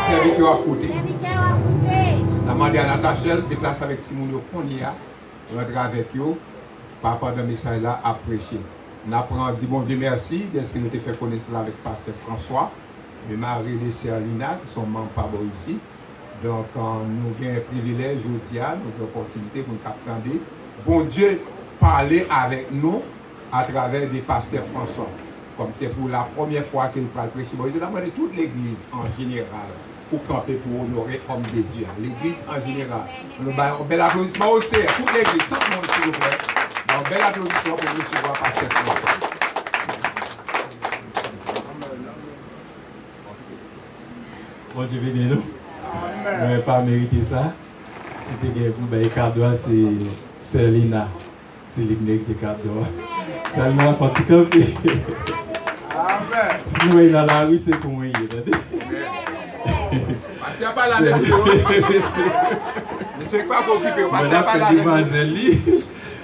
Serviteur à côté. La demande à Natachel, déplace avec Timoun Konia, rentrer avec eux, par rapport à message là à prêcher. Nous apprenons, dit bon Dieu merci, de ce que nous avons fait connaître avec Pasteur François, et Marie et Sœur Lina, qui sont membres par ici. Donc, nous avons un privilège aujourd'hui, nous avons l'opportunité pour nous attendre. Bon Dieu, parler avec nous à travers des pasteurs François. Comme c'est pour la première fois que nous parlons prêcher. Bon, je demande toute l'église en général pour camper, pour honorer homme de Dieu. L'église en général. Nous avons un bel applaudissement aussi. Toute l'église, tout le monde, s'il vous plaît. Un bel applaudissement pour recevoir pasteur François. Bon Dieu béni nous. On n'a pas mérité ça. Si tu as vous, ben, cadeau, c'est Sœur Lina. C'est l'hymne de cadeau. Ça m'a fatigué. Si nous sommes dans la rue, c'est pour moi. Monsieur n'est pas là, monsieur. Monsieur n'est pas occupé.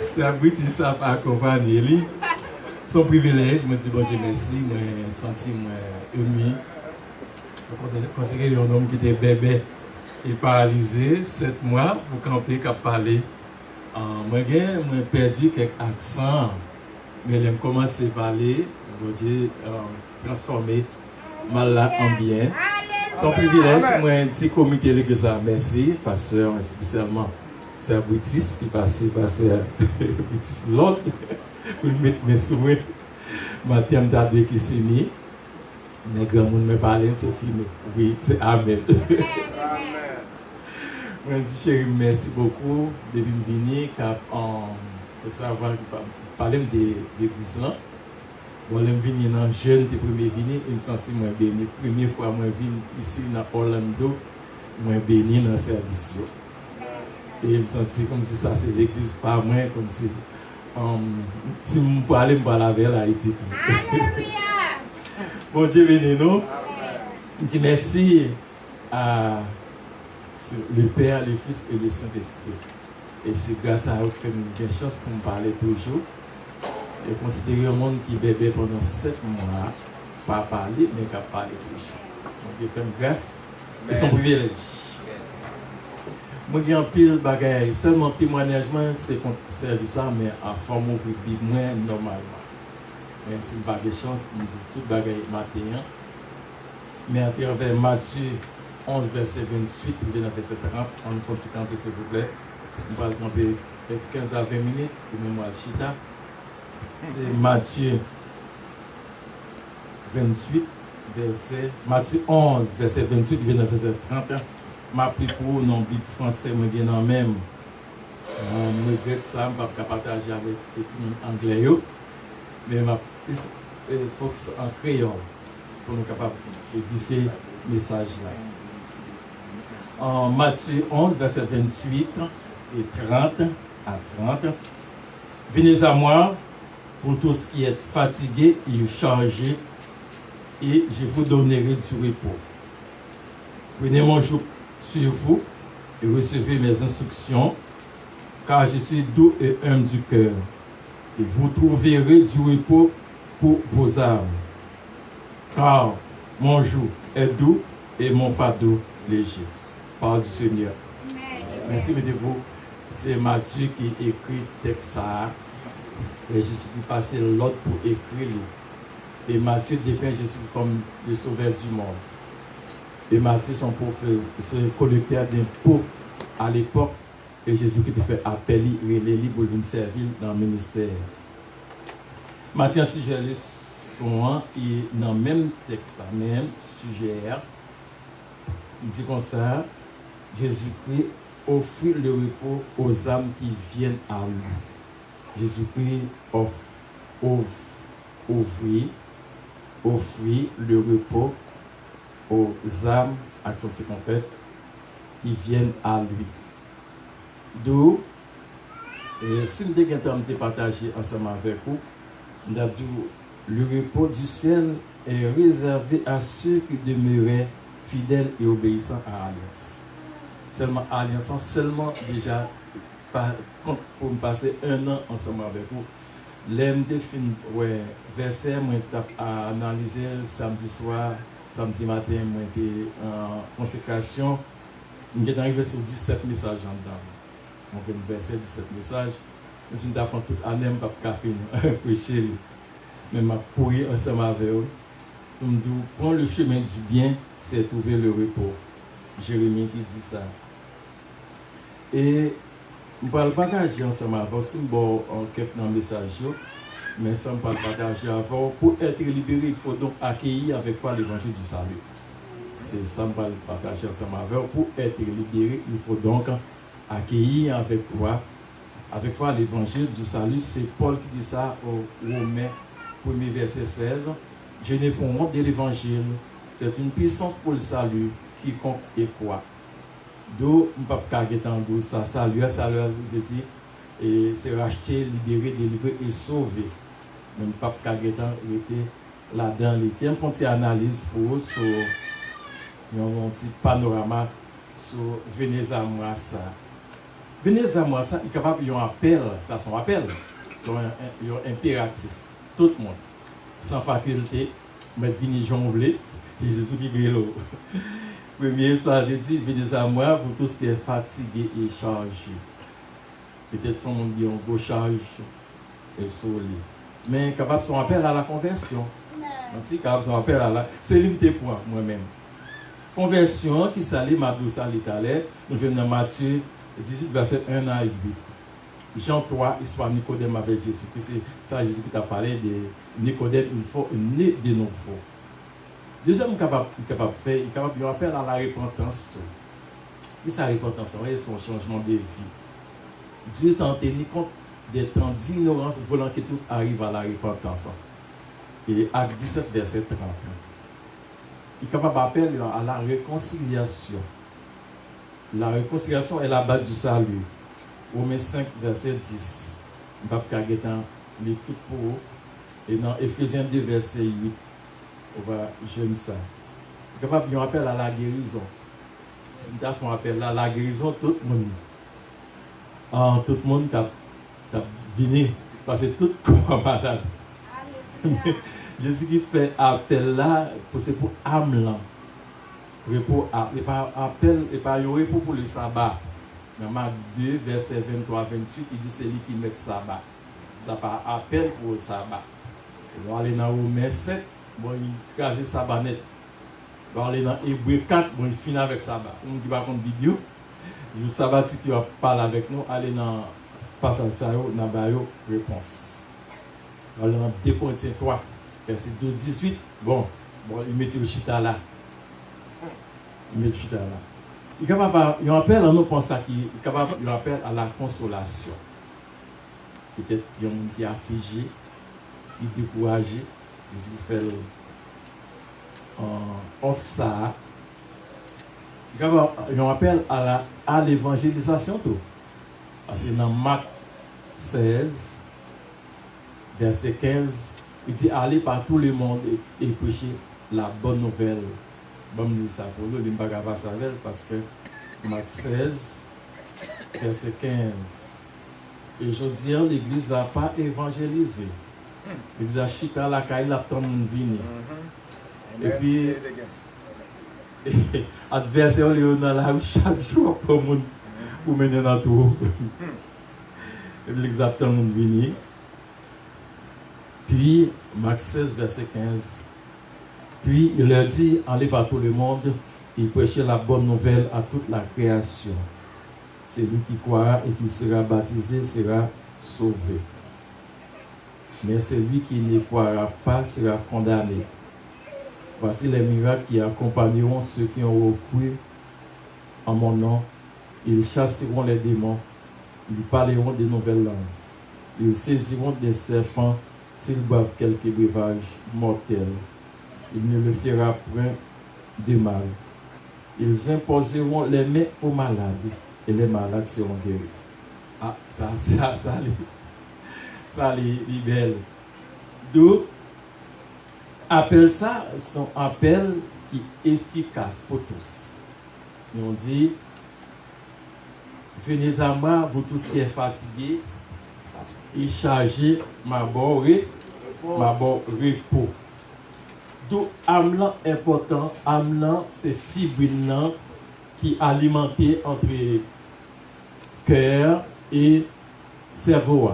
C'est un petit sap accompagné. Son privilège, je me dis bon Dieu merci, je me sens ému. Je considère un homme qui était bébé et paralysé 7 mois pour camper, pour parler. J'ai perdu quelques accents, mais j'ai commencé à parler, bon Dieu transformé mal là en bien. Son privilège, moi un petit comité de l'église, merci, pasteur, spécialement Sœur Brutis qui passait, pasteur Brutis l'autre, pour mettre mes souhaits. Matin, je t'ai dit que c'est né. Mais grand monde me parle, c'est fini. Oui, c'est Amen. Je dis, chérie, merci beaucoup de venir pour savoir parler de l'église là. Bon, je suis dans jeune, de premier venir, je me sens moins béni. Première fois, je viens ici dans Orlando, je suis béni dans le service. Et je me sens comme si ça c'est l'église, pas moi, comme si je parlais, je parle avec Haïti. Alléluia. Bon Dieu béni nous. Je dis merci à le Père, le Fils et le Saint-Esprit. Et c'est grâce à eux que j'ai une chance pour me parler toujours. Et considérer un monde qui bébé pendant 7 mois, pas parler, mais qui parler toujours. Donc Dieu fait grâce et son privilège. Moi, j'ai un pile de bagaille. Seulement témoignage, c'est contre le service, mais en forme ouvrière, moins normalement. Même si je n'ai pas de chance, je dis tout le bagaille matin. Mais à travers Matthieu 11, verset 28, et verset 30, on faut se camper s'il vous plaît. On va camper 15 à 20 minutes pour mémoire Chita. C'est Matthieu 28, verset. Matthieu 11, verset 28, verset 30. Ma pris pour non Bible français, mais bien en même. Je regrette ça, je ne peux pas partager avec les petits anglais. Mais il faut que c'est en créole pour nous capables de diffuser le message là. En Matthieu 11, verset 28 et 30 à 30. Venez à moi pour tous qui êtes fatigués et chargés, et je vous donnerai du repos. Prenez mon joug sur vous et recevez mes instructions, car je suis doux et humble du cœur, et vous trouverez du repos pour vos âmes. Car mon joug est doux et mon fardeau léger. Parole du Seigneur. Merci de vous. C'est Matthieu qui écrit le texte ça. Et je suis passé l'autre pour écrire. Et Matthieu dépeint Jésus comme le sauveur du monde. Et Matthieu, son prophète, ce collecteur d'impôts à l'époque, et Jésus qui te fait appel, il est libre pour venir servir dans le ministère. Matthieu, sujet le son, et dans le même texte, même sujet, il dit comme ça, Jésus-Christ offre le repos aux âmes qui viennent à lui. Jésus-Christ offre le repos aux âmes, accent en fait, qui viennent à lui. D'où, si nous devons partager ensemble avec vous, nous avons dit le repos du ciel est réservé à ceux qui demeuraient fidèles et obéissants à l'alliance. Seulement alliance, seulement déjà pour me passer 1 an ensemble avec vous. L'MD fin verset, moi à analyser samedi soir, samedi matin, moi j'étais en consécration. Je suis arrivé sur 17 messages en dedans. Donc, un verset, 17 messages. Je suis d'apprendre toute l'année, je ne peux pas prêcher. Mais je pourrais ensemble avec eux. Je me dis, prends le chemin du bien, c'est trouver le repos. Jérémie qui dit ça. Et je vais le partager ensemble avec vous. Si je vais quelques messages, mais ça me partager avec vous. Pour être libéré, il faut donc accueillir avec toi l'évangile du salut. C'est ça que je vais partager ensemble avec vous. Pour être libéré, il faut donc accueillir avec toi l'évangile du salut. C'est Paul qui dit ça au Romains 1er verset 16. Je n'ai pas honte de l'évangile. C'est une puissance pour le salut, quiconque et quoi. D'où je ne peux pas dire ça, salut, veut dire, et c'est racheter, libérer, délivrer et sauver. Mais je ne peux pas dire là-dedans. Les font une analyse pour eux sur un petit panorama sur venez à moi ça. Venez à moi ça, il est capable de appel, ça son appel, c'est un impératif. Tout le monde, sans faculté, mais venez jongler, et Jésus qui est là. Premier ça, j'ai dit, venez à moi, vous tous qui êtes fatigués et chargés. Peut-être son dit on go charge et solide. Mais capable son appel à la conversion. Capable son appel à la. C'est limité pour moi-même. Conversion qui s'allie ma douce à l'Italie. Nous venons dans Matthieu 18, verset 1 à 8. Jean 3, histoire Nicodème avec Jésus-Christ. C'est ça Jésus qui t'a parlé de Nicodème, il faut né de nouveau. Deuxième, il est capable de faire, il est capable de rappeler à la repentance. Et sa repentance, c'est son changement de vie. Dieu t'a tenu compte des temps d'ignorance voulant que tous arrivent à la repentance. Et acte 17, verset 30. Il est capable d'appeler à la réconciliation. La réconciliation est la base du salut. Romains 5, verset 10. Je ne vais pas lire tout pour vous. Et dans Ephésiens 2, verset 8, on va jeûner ça. Il est capable de rappeler à la guérison. Si nous avons appel à la guérison, tout le monde. Tout le monde a venu. Parce que tout le monde est malade. Jésus qui fait appel là, c'est pour âme là. Repos, et pas appel, et pas repos pour le sabbat. Dans Marc 2, verset 23-28, il dit c'est lui qui met le sabbat. Ça pas appel pour le sabbat. On va aller dans Romains 7, bon, il crase le sabbat net. On va aller dans Hébreu 4, bon, il finit avec le sabbat. On qui va contre vidéo, le sabbatique qui va parler avec nous, aller dans passage ça, dans la réponse. On va aller dans 2 Corinthiens 3, verset 12-18. Bon, il met le chita là. Il met le chita là. Il y a un appel à nos pensées qui est capable de appel à la consolation. Peut-être qu'il y a un monde qui est affligé, qui est découragé, qui fait off ça. Il y a un appel à l'évangélisation. Parce que dans Marc 16, verset 15, il dit allez par tout le monde et prêcher la bonne nouvelle. Bon, ça pour nous, il ne va pas savoir parce que Marc 16, verset 15. Et je dis, l'église n'a pas évangélisé. L'église a chité à la caille, la temps de venir. Et puis, adversaire, il est dans la rue chaque jour pour mener dans tout. Et puis, l'église a temps de venir. Puis, Marc 16, verset 15. Puis il leur dit, allez par tout le monde et prêchez la bonne nouvelle à toute la création. Celui qui croira et qui sera baptisé sera sauvé. Mais celui qui ne croira pas sera condamné. Voici les miracles qui accompagneront ceux qui ont recouru en mon nom. Ils chasseront les démons. Ils parleront de nouvelles langues. Ils saisiront des serpents s'ils boivent quelques breuvages mortels. Il ne le fera point de mal. Ils imposeront les mains aux malades et les malades seront guéris. Ah, ça les belle. Donc, appelle ça son appel qui est efficace pour tous. Et on dit, venez à moi, vous tous qui êtes fatigués, et chargez ma bonne repos. Tout âme important, âme c'est fibrine qui alimente entre cœur et cerveau.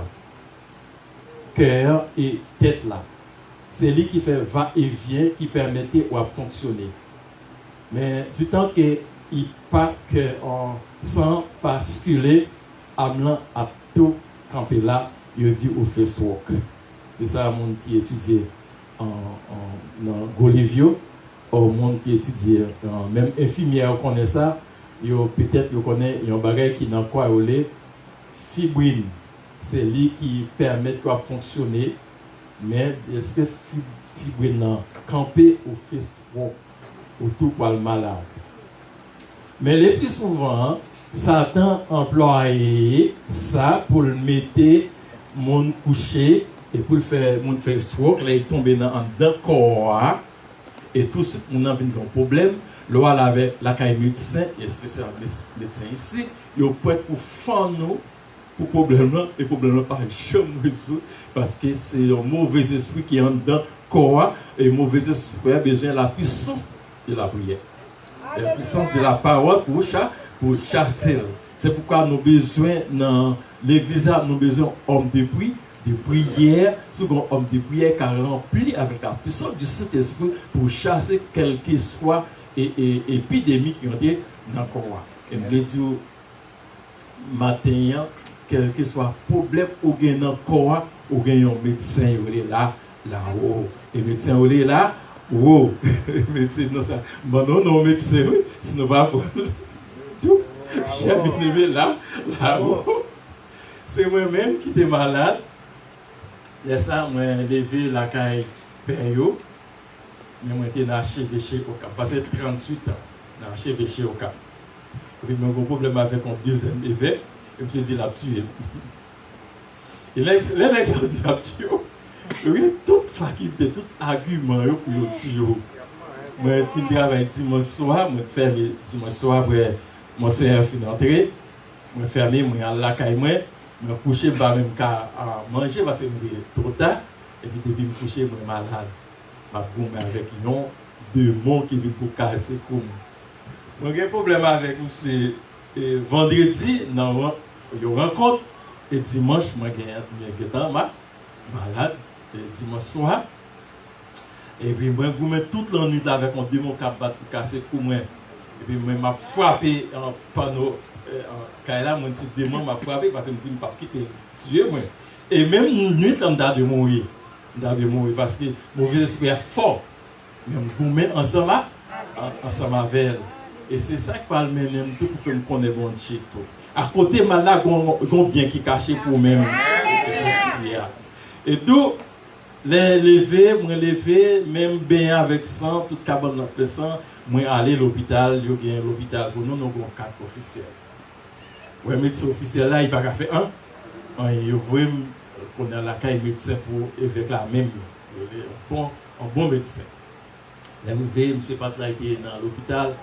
Cœur et tête là. C'est lui qui fait va-et-vient qui permettait de fonctionner. Mais du temps qu'il pas qu'on sent basculer, âme a tout campé là, il dit au first walk. C'est ça le monde qui étudie dans Golivio, au monde qui étudie, même infirmière connaît ça, peut-être connaît un bagage qui n'a quoi olé, fibrine, c'est lui qui permet de fonctionner, mais est-ce que fibrine camper au fist walk autour pour le malade? Mais le plus souvent, Satan emploie ça pour le mettre mon couché et pour le faire mon faire stroke, là il tombe dans un corps et tout ce monde a un problème. Là avec la caille médecin et spécialiste médecin ici, il prêt pour faire nous pour problème là et problème pas jamais résoudre parce que c'est un mauvais esprit qui est dans le corps et mauvais esprit a besoin de la puissance de la prière. La puissance de la parole pour chasser. C'est pourquoi nous avons besoin dans l'église, nous avons besoin d'hommes de prière, second homme de prière qui est rempli avec la puissance du Saint-Esprit pour chasser quelle que soit épidémie qui ont été dans le corps. Et je dis matin que quel que soit problème ou gain dans corps, ou gain un médecin là-haut. Et médecin là, oh, médecin non ça. Bon non médecin, oui, sinon pas pour tout. J'ai bien là-haut. C'est moi-même qui était malade. Et ça, moi, levé la caille Père. Mais moi, j'étais dans l'archevêché au Cap. Passé 38 ans dans l'archevêché au Cap. Et puis, j'ai un problème avec mon deuxième évêque. Et je me suis dit, la tuer. Et l'ex a dit, la tuer. Il y a toute faculté, tout argument pour le tuer. Moi, je finis avec dimanche soir. Je fais le dimanche soir après mon seigneur finit d'entrer. Je ferme, je suis à la caille. Je couche, je même qu'à manger parce que je suis trop tard. Et puis, depuis me coucher, je suis malade. Je suis avec un démon qui vient pour casser comme. J'ai un problème avec monsieur. Vendredi, non, je rencontre. Et dimanche, je suis malade. Et dimanche soir. Et puis, je suis toute la nuit avec mon démon qui va pour casser comme. Et puis, je m'a frappé en panneau. Quand là, mon petit démon m'a frappé parce que je me dis, je ne vais pas quitter tuer moi. Et même une nuit, on a de mourir. Parce que mon esprit est fort. Même vous mettez ensemble avec elle. Et c'est ça qui parle même tout pour que je connaisse bon Dieu. À côté, il y a bien qui est caché pour même. Et donc, les lever, même bien avec sang, tout cabane dans le sang, moi aller à l'hôpital, il y a l'hôpital pour nous, nous avons 4 officiels. Oui, médecin officiel là, il n'a pas fait un. Il voit qu'on a la caille médecin pour évêque la même. Un bon médecin. L'arrivée, M. Patra était dans l'hôpital.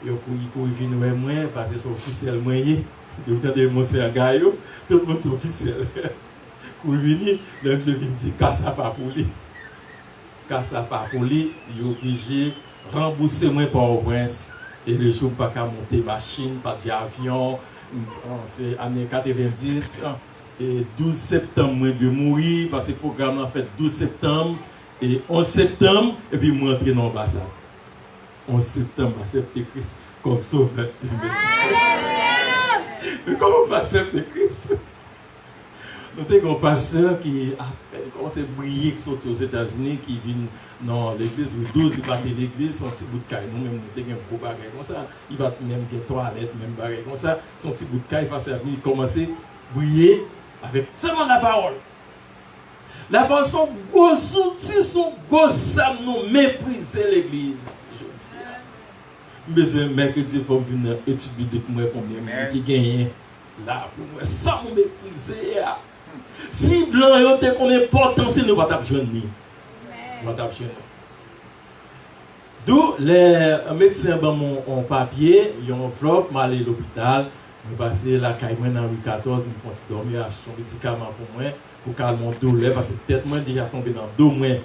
Il vient vers moi parce que c'est officiel moyen. Il y a mon sœur Gaïo, tout le monde est officiel. Pour venir, le monsieur vient dire casse à pas pour lui. Casse à pas pour lui, il est obligé de rembourser moi par au prince. Et le jour pas qu'à monter machine, pas d'avion. C'est année 90. Et 12 septembre, je mourir parce que le programme a fait 12 septembre. Et 11 septembre, et puis je rentre dans l'ambassade. 11 septembre, accepter Christ comme sauveur. Comment on va accepter Christ? Nous avons un pasteur qui a commencé à briller, qui sont aux États-Unis, qui vient dans l'église, ou 12, il va à l'église, son petit bout de caille. Nous-mêmes, nous avons un gros bagage comme ça. Il va même des toilettes, même bagage comme ça. Son petit bout de caille va servir, il commence à briller avec seulement la parole. La parole, son gros outil, son gros âme, nous mépriser l'église. Mais ce mercredi, il faut venir étudier pour moi combien qui gagne là pour moi sans mépriser. Si blanc yo te connaît potentiel, nous pas taper jeune ni. Pas taper jeune. D'où les médecins ban mon papier, ils ont enveloppe, m'aller à l'hôpital, me passer la caille dans rue 14, me font dormir acheter un médicament pour moi pour calmer mon douleur parce que tête moi déjà tombé dans 2 mois,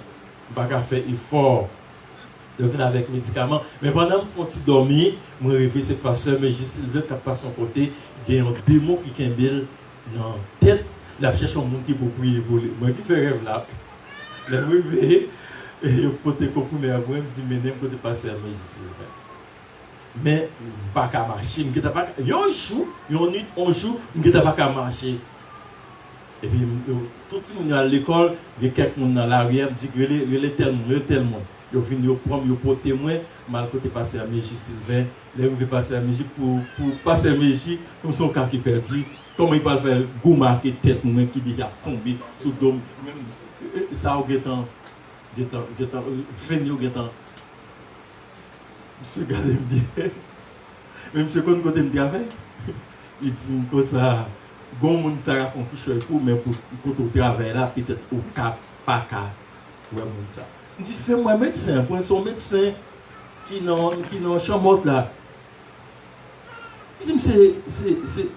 pas qu'à faire effort de venir avec médicaments. Mais pendant que je suis dormi, je me réveille, c'est pasteur, mais j'ai Sylvain qui passe son côté, il y a un démon qui est dans la tête, la cherche un monde qui peut prier pour lui. Moi qui fais rêve là, je me réveille, et je côté compromis à moi, je me dis, mais je peux passer à moi, Sylvain. Mais pas qu'à marcher, il y a un jour, je ne peux pas marcher. Et puis, tout le monde à l'école, il y a quelqu'un dans l'arrière qui dit, il est tellement. Ils viennent prendre pour témoin, mal côté passer à Méji Sylvain, les veut passer à Méji pour passer à Méji, comme son cas qui est perdu, comment il va faire gouma qui tête qui dit a tombé sous dôme, ça au guetant, venir au guetant. Monsieur regardez me dit, même monsieur qu'on côté me dit avec, il dit comme ça, bon monde t'a fait quelque chose pour mais pour tout travail là peut-être au cap pas cap, ouais monde ça. Il dit, fais-moi médecin, pour son médecin qui n'en chambre là. Il dit,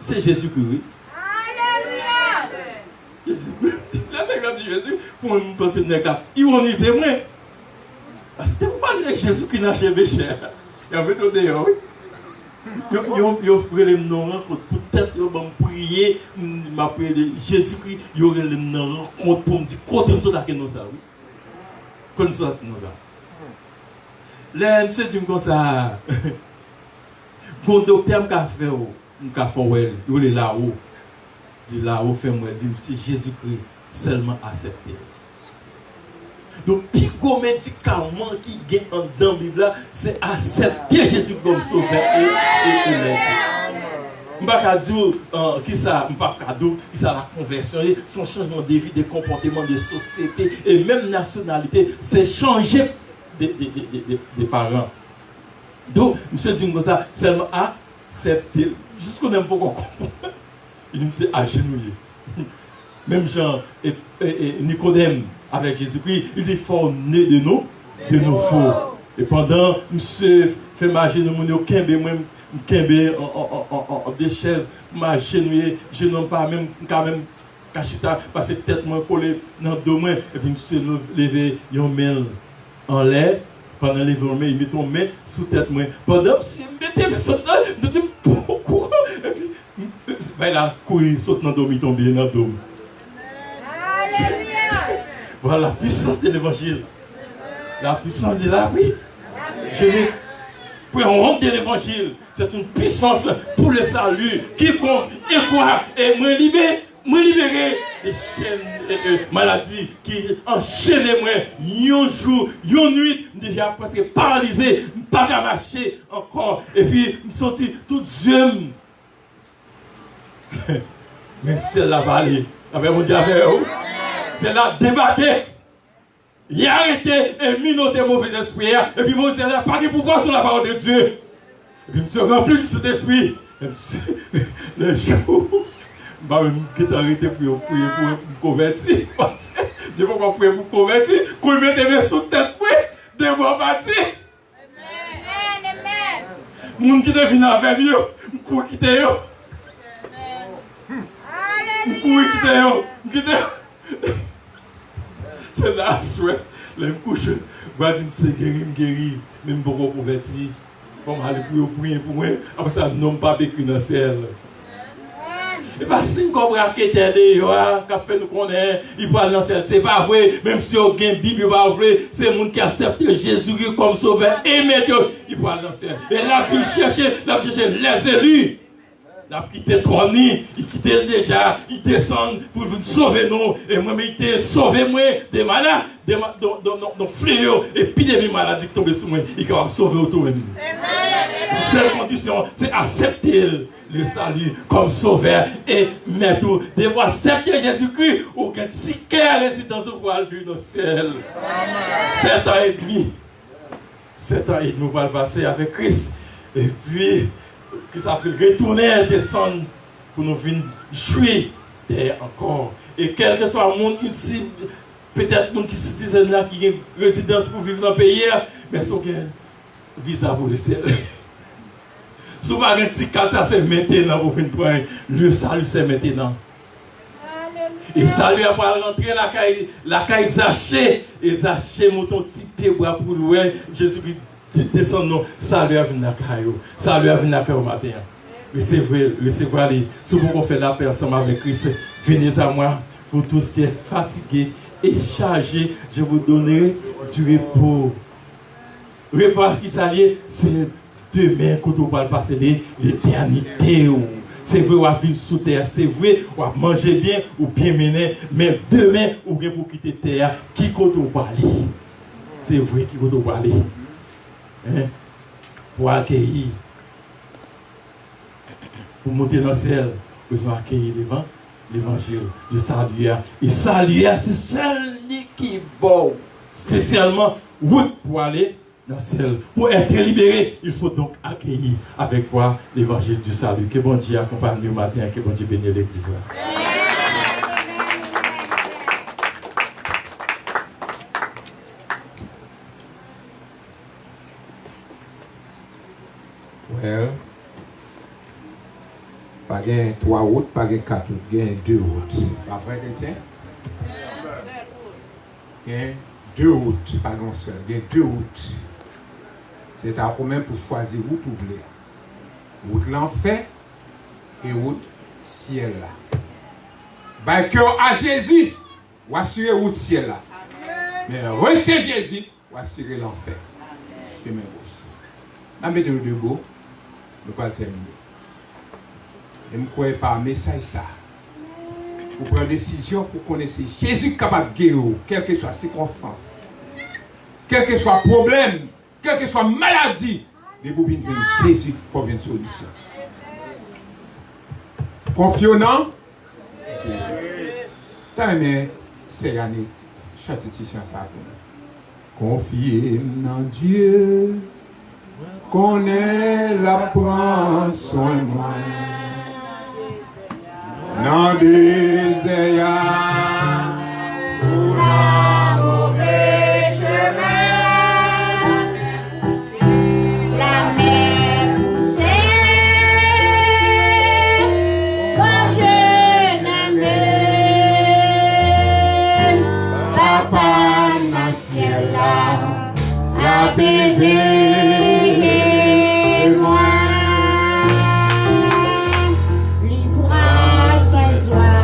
c'est Jésus-Christ. Alléluia! Jésus-Christ. La mec dit Jésus, pour me penser de là. Ironisez moi. Parce que c'était pas avec Jésus qui n'a achevé cher. Il y avait tout dehors, oui. Ils offrent les noms, peut-être ils vont prier, m'a prié de Jésus-Christ, ils auraient les noms pour me dire, côté de ça, nous ça, oui. Comme ça, nous ça. Les monsieur dit comme ça, quand le docteur m'a fait, il est là-haut. de là où fait moi dire c'est Jésus-Christ seulement accepté. Donc, le gros médicament qui est dans la Bible, c'est accepter Jésus comme sauveur et l'aide. Je ne vais pas dire qui ça, la conversion, son changement de vie, de comportement, de société et même nationalité, c'est changer des parents. Donc, je dis comme ça, seulement accepter. Jusqu'on n'aime pas comprendre. Il dit, c'est agenouiller. Même Jean et Nicodème avec Jésus-Christ, il dit, il faut naître de nos faux. Et pendant, monsieur fait ma genouille, en des chaises, ma genouille, je n'ai pas même quand même caché parce que tête moi collée dans le dos, et puis monsieur levé une main en l'air, pendant les mains, il met ton main sous tête moi. Pendant, monsieur mettez mes sauts là, beaucoup, et puis, il a couru, saute dans le dos, il tombe dans le dos. Voilà la puissance de l'évangile. La puissance de la vie. Je n'ai pas honte de l'évangile. C'est une puissance pour le salut. Quiconque et quoi et me libérer des chaînes de maladies qui enchaînent moi. Un jour, une nuit, déjà presque paralysé, pas qu'à marcher encore. Et puis, je me sentis tout jeune. Mais c'est la vallée. Avec mon Dieu, c'est là débarqué. Il a arrêté et mis nos mauvais esprits. Et puis moi, j'ai pas de pouvoir sur la parole de Dieu. Et puis je me suis rempli de cet esprit. Le jour, je vais arrêter pour prier pour me convertir. Parce que je ne peux pas prier pour me convertir. Quand je mets mes sous tête, de moi partir. Les gens qui deviennent avec eux, je cours quitter eux. Je cours quitter eux. C'est là, souhait. Les couches, je vais dire c'est guéri, même beaucoup converti. Comme aller pour prier pour moi, après ça, non pas vécu dans le ciel. Et pas si on comprend qu'il était dehors, qu'il fait nous connaître, il parle dans le ciel. C'est pas vrai, même si on a une Bible, c'est pas vrai. C'est le monde qui accepte Jésus comme sauveur et maître, il parle dans le ciel. Et là, il cherche les élus. Il a quitté Trône, il quittait déjà, il descend pour vous sauver nous. Et moi, il t'a sauvé moi des malades, des fléaux, et puis des maladies qui tombent sur moi. Il est capable de sauver autour de nous. La seule condition, c'est accepter le salut comme sauveur et maître. De accepter Jésus-Christ ou qu'un ticket résidence pour aller dans le ciel. 7 ans et demi. 7 ans et demi, on va le passer avec Christ. Et puis, qui s'appelle retourner, descendre pour nous venir jouer derrière encore. Et quel que soit le monde ici, peut-être le monde qui se disent là, qui a une résidence pour vivre dans le pays, mais si on a un visa pour le ciel. Souvent, un petit cas, ça c'est maintenant pour venir prendre. Le salut, c'est maintenant. Et salut après rentrer la caille Zaché, et Zaché, mon petit pied pour louer Jésus-Christ. Descend nous, salut à venir à Caillou, salut à venir à Caillou matin. Recevez-les. Souvent on fait la paix ensemble avec Christ. Venez à moi, vous tous qui êtes fatigués et chargés, je vous donnerai du repos. Repos qui s'allie, c'est demain quand on va passer l'éternité. C'est vrai, on va vivre sous terre, c'est vrai, on va manger bien ou bien mener, mais demain, on va pour quitter terre, qui compte on va aller. C'est vrai qui compte on va aller. Pour accueillir, pour monter dans le ciel, nous avons accueilli l'évangile de salut. Et salut, c'est celui qui est bon, spécialement route pour aller dans le ciel. Pour être libéré, il faut donc accueillir avec foi l'évangile du salut. Que bon Dieu accompagne nous matin, que bon Dieu bénisse l'église. Pas gain 3 routes, pas gain 4 routes, gain 2 routes. Pas vrai, chrétien? Gain 2 routes, pas non seul, gain 2 routes. C'est à vous-même pour choisir route où vous voulez. Route l'enfer et route ciel là. Bah cœur à Jésus, ou assurer route ciel là. Mais recevez Jésus, ou assurer l'enfer. Chemin gauche. La méthode de beau. Nous allons terminer. Et je crois par message ça. pour prendre une décision pour connaître Jésus capable de guérir, quelle que soit la circonstance, quel que soit le problème, quelle que soit la maladie, mais vous venez Jésus pour une solution. Confiant, mais c'est Yannick, chante cette chanson. Confiez en Dieu, connaît la prend soin de moi. Dans des désert, pour la mauvais chemin, La mer poussée, bon Dieu n'amène, Papa dans le ciel là, la bébé moi. Libre soin joie,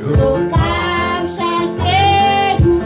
yo cap chanter tout,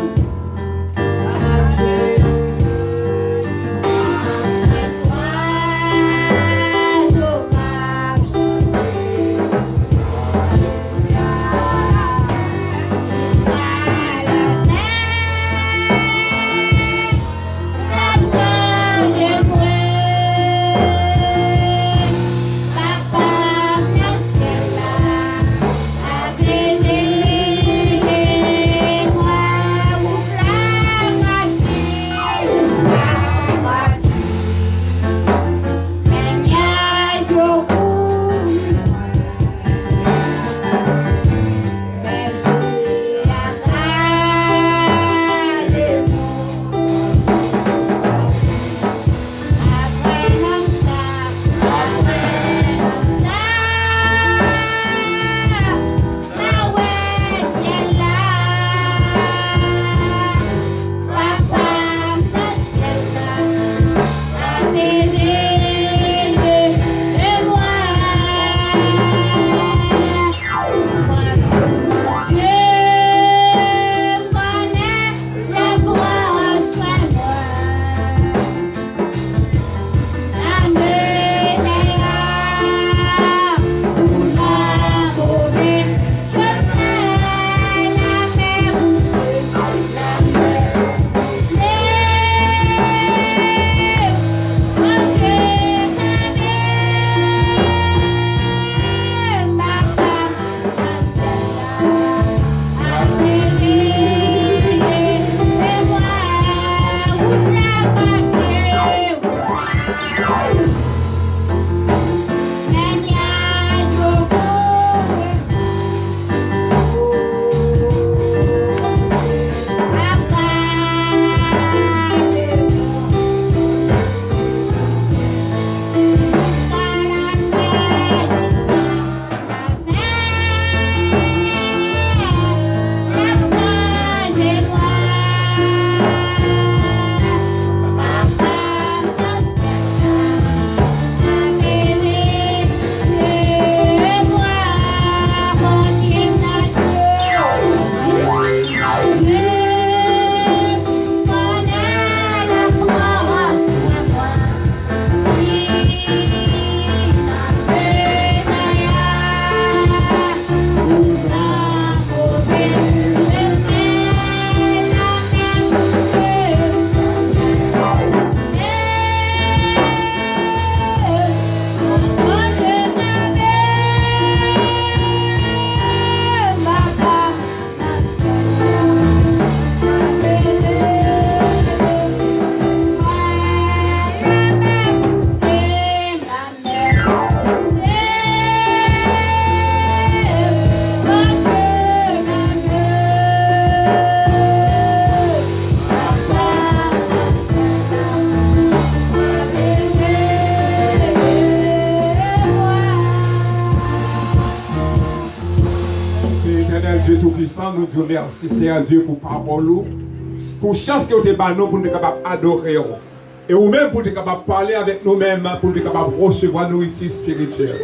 Dieu Tout-Puissant, nous disons merci, c'est à Dieu pour parole, pour chance que vous êtes pour nous capables d'adorer. Et vous-même pour être capable de parler avec nous-mêmes, pour être capable de recevoir nourriture spirituelle.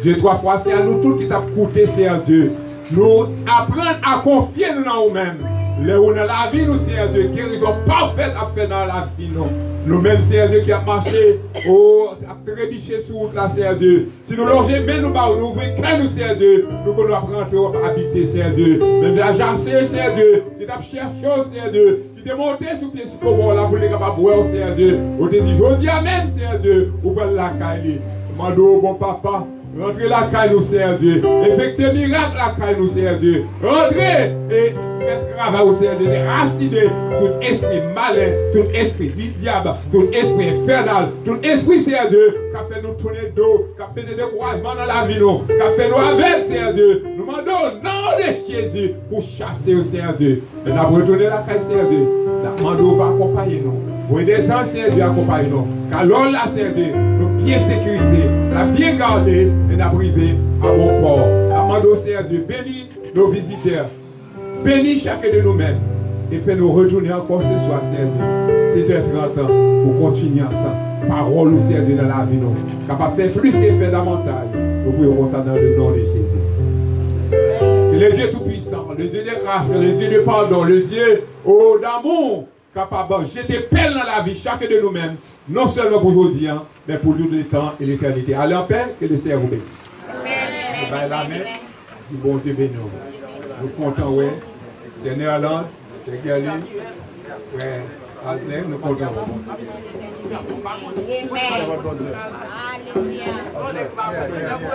Dieu, trois fois, c'est à nous tous qui t'a coûté, c'est à Dieu. Nous apprendre à confier nous dans nous-mêmes. Là où dans la vie, nous, Seigneur Dieu, guérison parfaite à faire dans la vie, nous. Nous-mêmes, Seigneur Dieu, qui a marché, à trébicher sur route là, Seigneur Dieu. Si nous longeons, mais nous ouvrons, quand nous, Seigneur Dieu, nous pouvons rentrer, habiter, Seigneur Dieu. Même la jassé, Seigneur Dieu, qui t'a cherché, Seigneur Dieu, qui t'a monté sous pied, si pour là, pour les capables de voir, Seigneur Dieu. On te dit, je dis Amen, Seigneur Dieu, ou pas la caille. Mando, bon papa. Rentrez la caille nous, Seigneur Dieu. Effectuez miracle la caille nous, Seigneur Dieu. Rentrez et faites travail au Seigneur Dieu. Déraciner tout esprit malin, tout esprit du diable, tout esprit infernal, tout esprit, Seigneur Dieu, qui a fait nous tourner d'eau, qui a fait des découragements dans la vie, nous, qui a fait nous avec, Seigneur Dieu. Nous demandons au nom de Jésus pour chasser au Seigneur Dieu. Et nous avons retourné la caille, Seigneur Dieu. Nous demandons va accompagner nous. Pour des gens, Seigneur Dieu, accompagne nous. Car l'on l'a, Seigneur Dieu, nous bien sécurisés, la bien gardé et nous arrivé à bon port. Amando, Seigneur Dieu, bénis nos visiteurs, bénis chacun de nous-mêmes et fais-nous retourner encore ce soir, Seigneur Dieu. 7h30 pour continuer ensemble. Parole, Seigneur Dieu, dans la vie, nous. Capable de faire plus d'effet davantage. Nous pouvons ça dans le nom de Jésus. Que le Dieu Tout-Puissant, le Dieu de grâce, le Dieu de pardon, le Dieu d'amour, capable de jeter pelle dans la vie chacun de nous-mêmes, non seulement pour aujourd'hui, mais pour tout le temps et l'éternité. Allez en paix, que le Seigneur vous bénisse. Amen. La main, du bon Dieu béni. Nous comptons, oui. C'est Néerlande, c'est Gally, frère Aslem, nous comptons. Amen.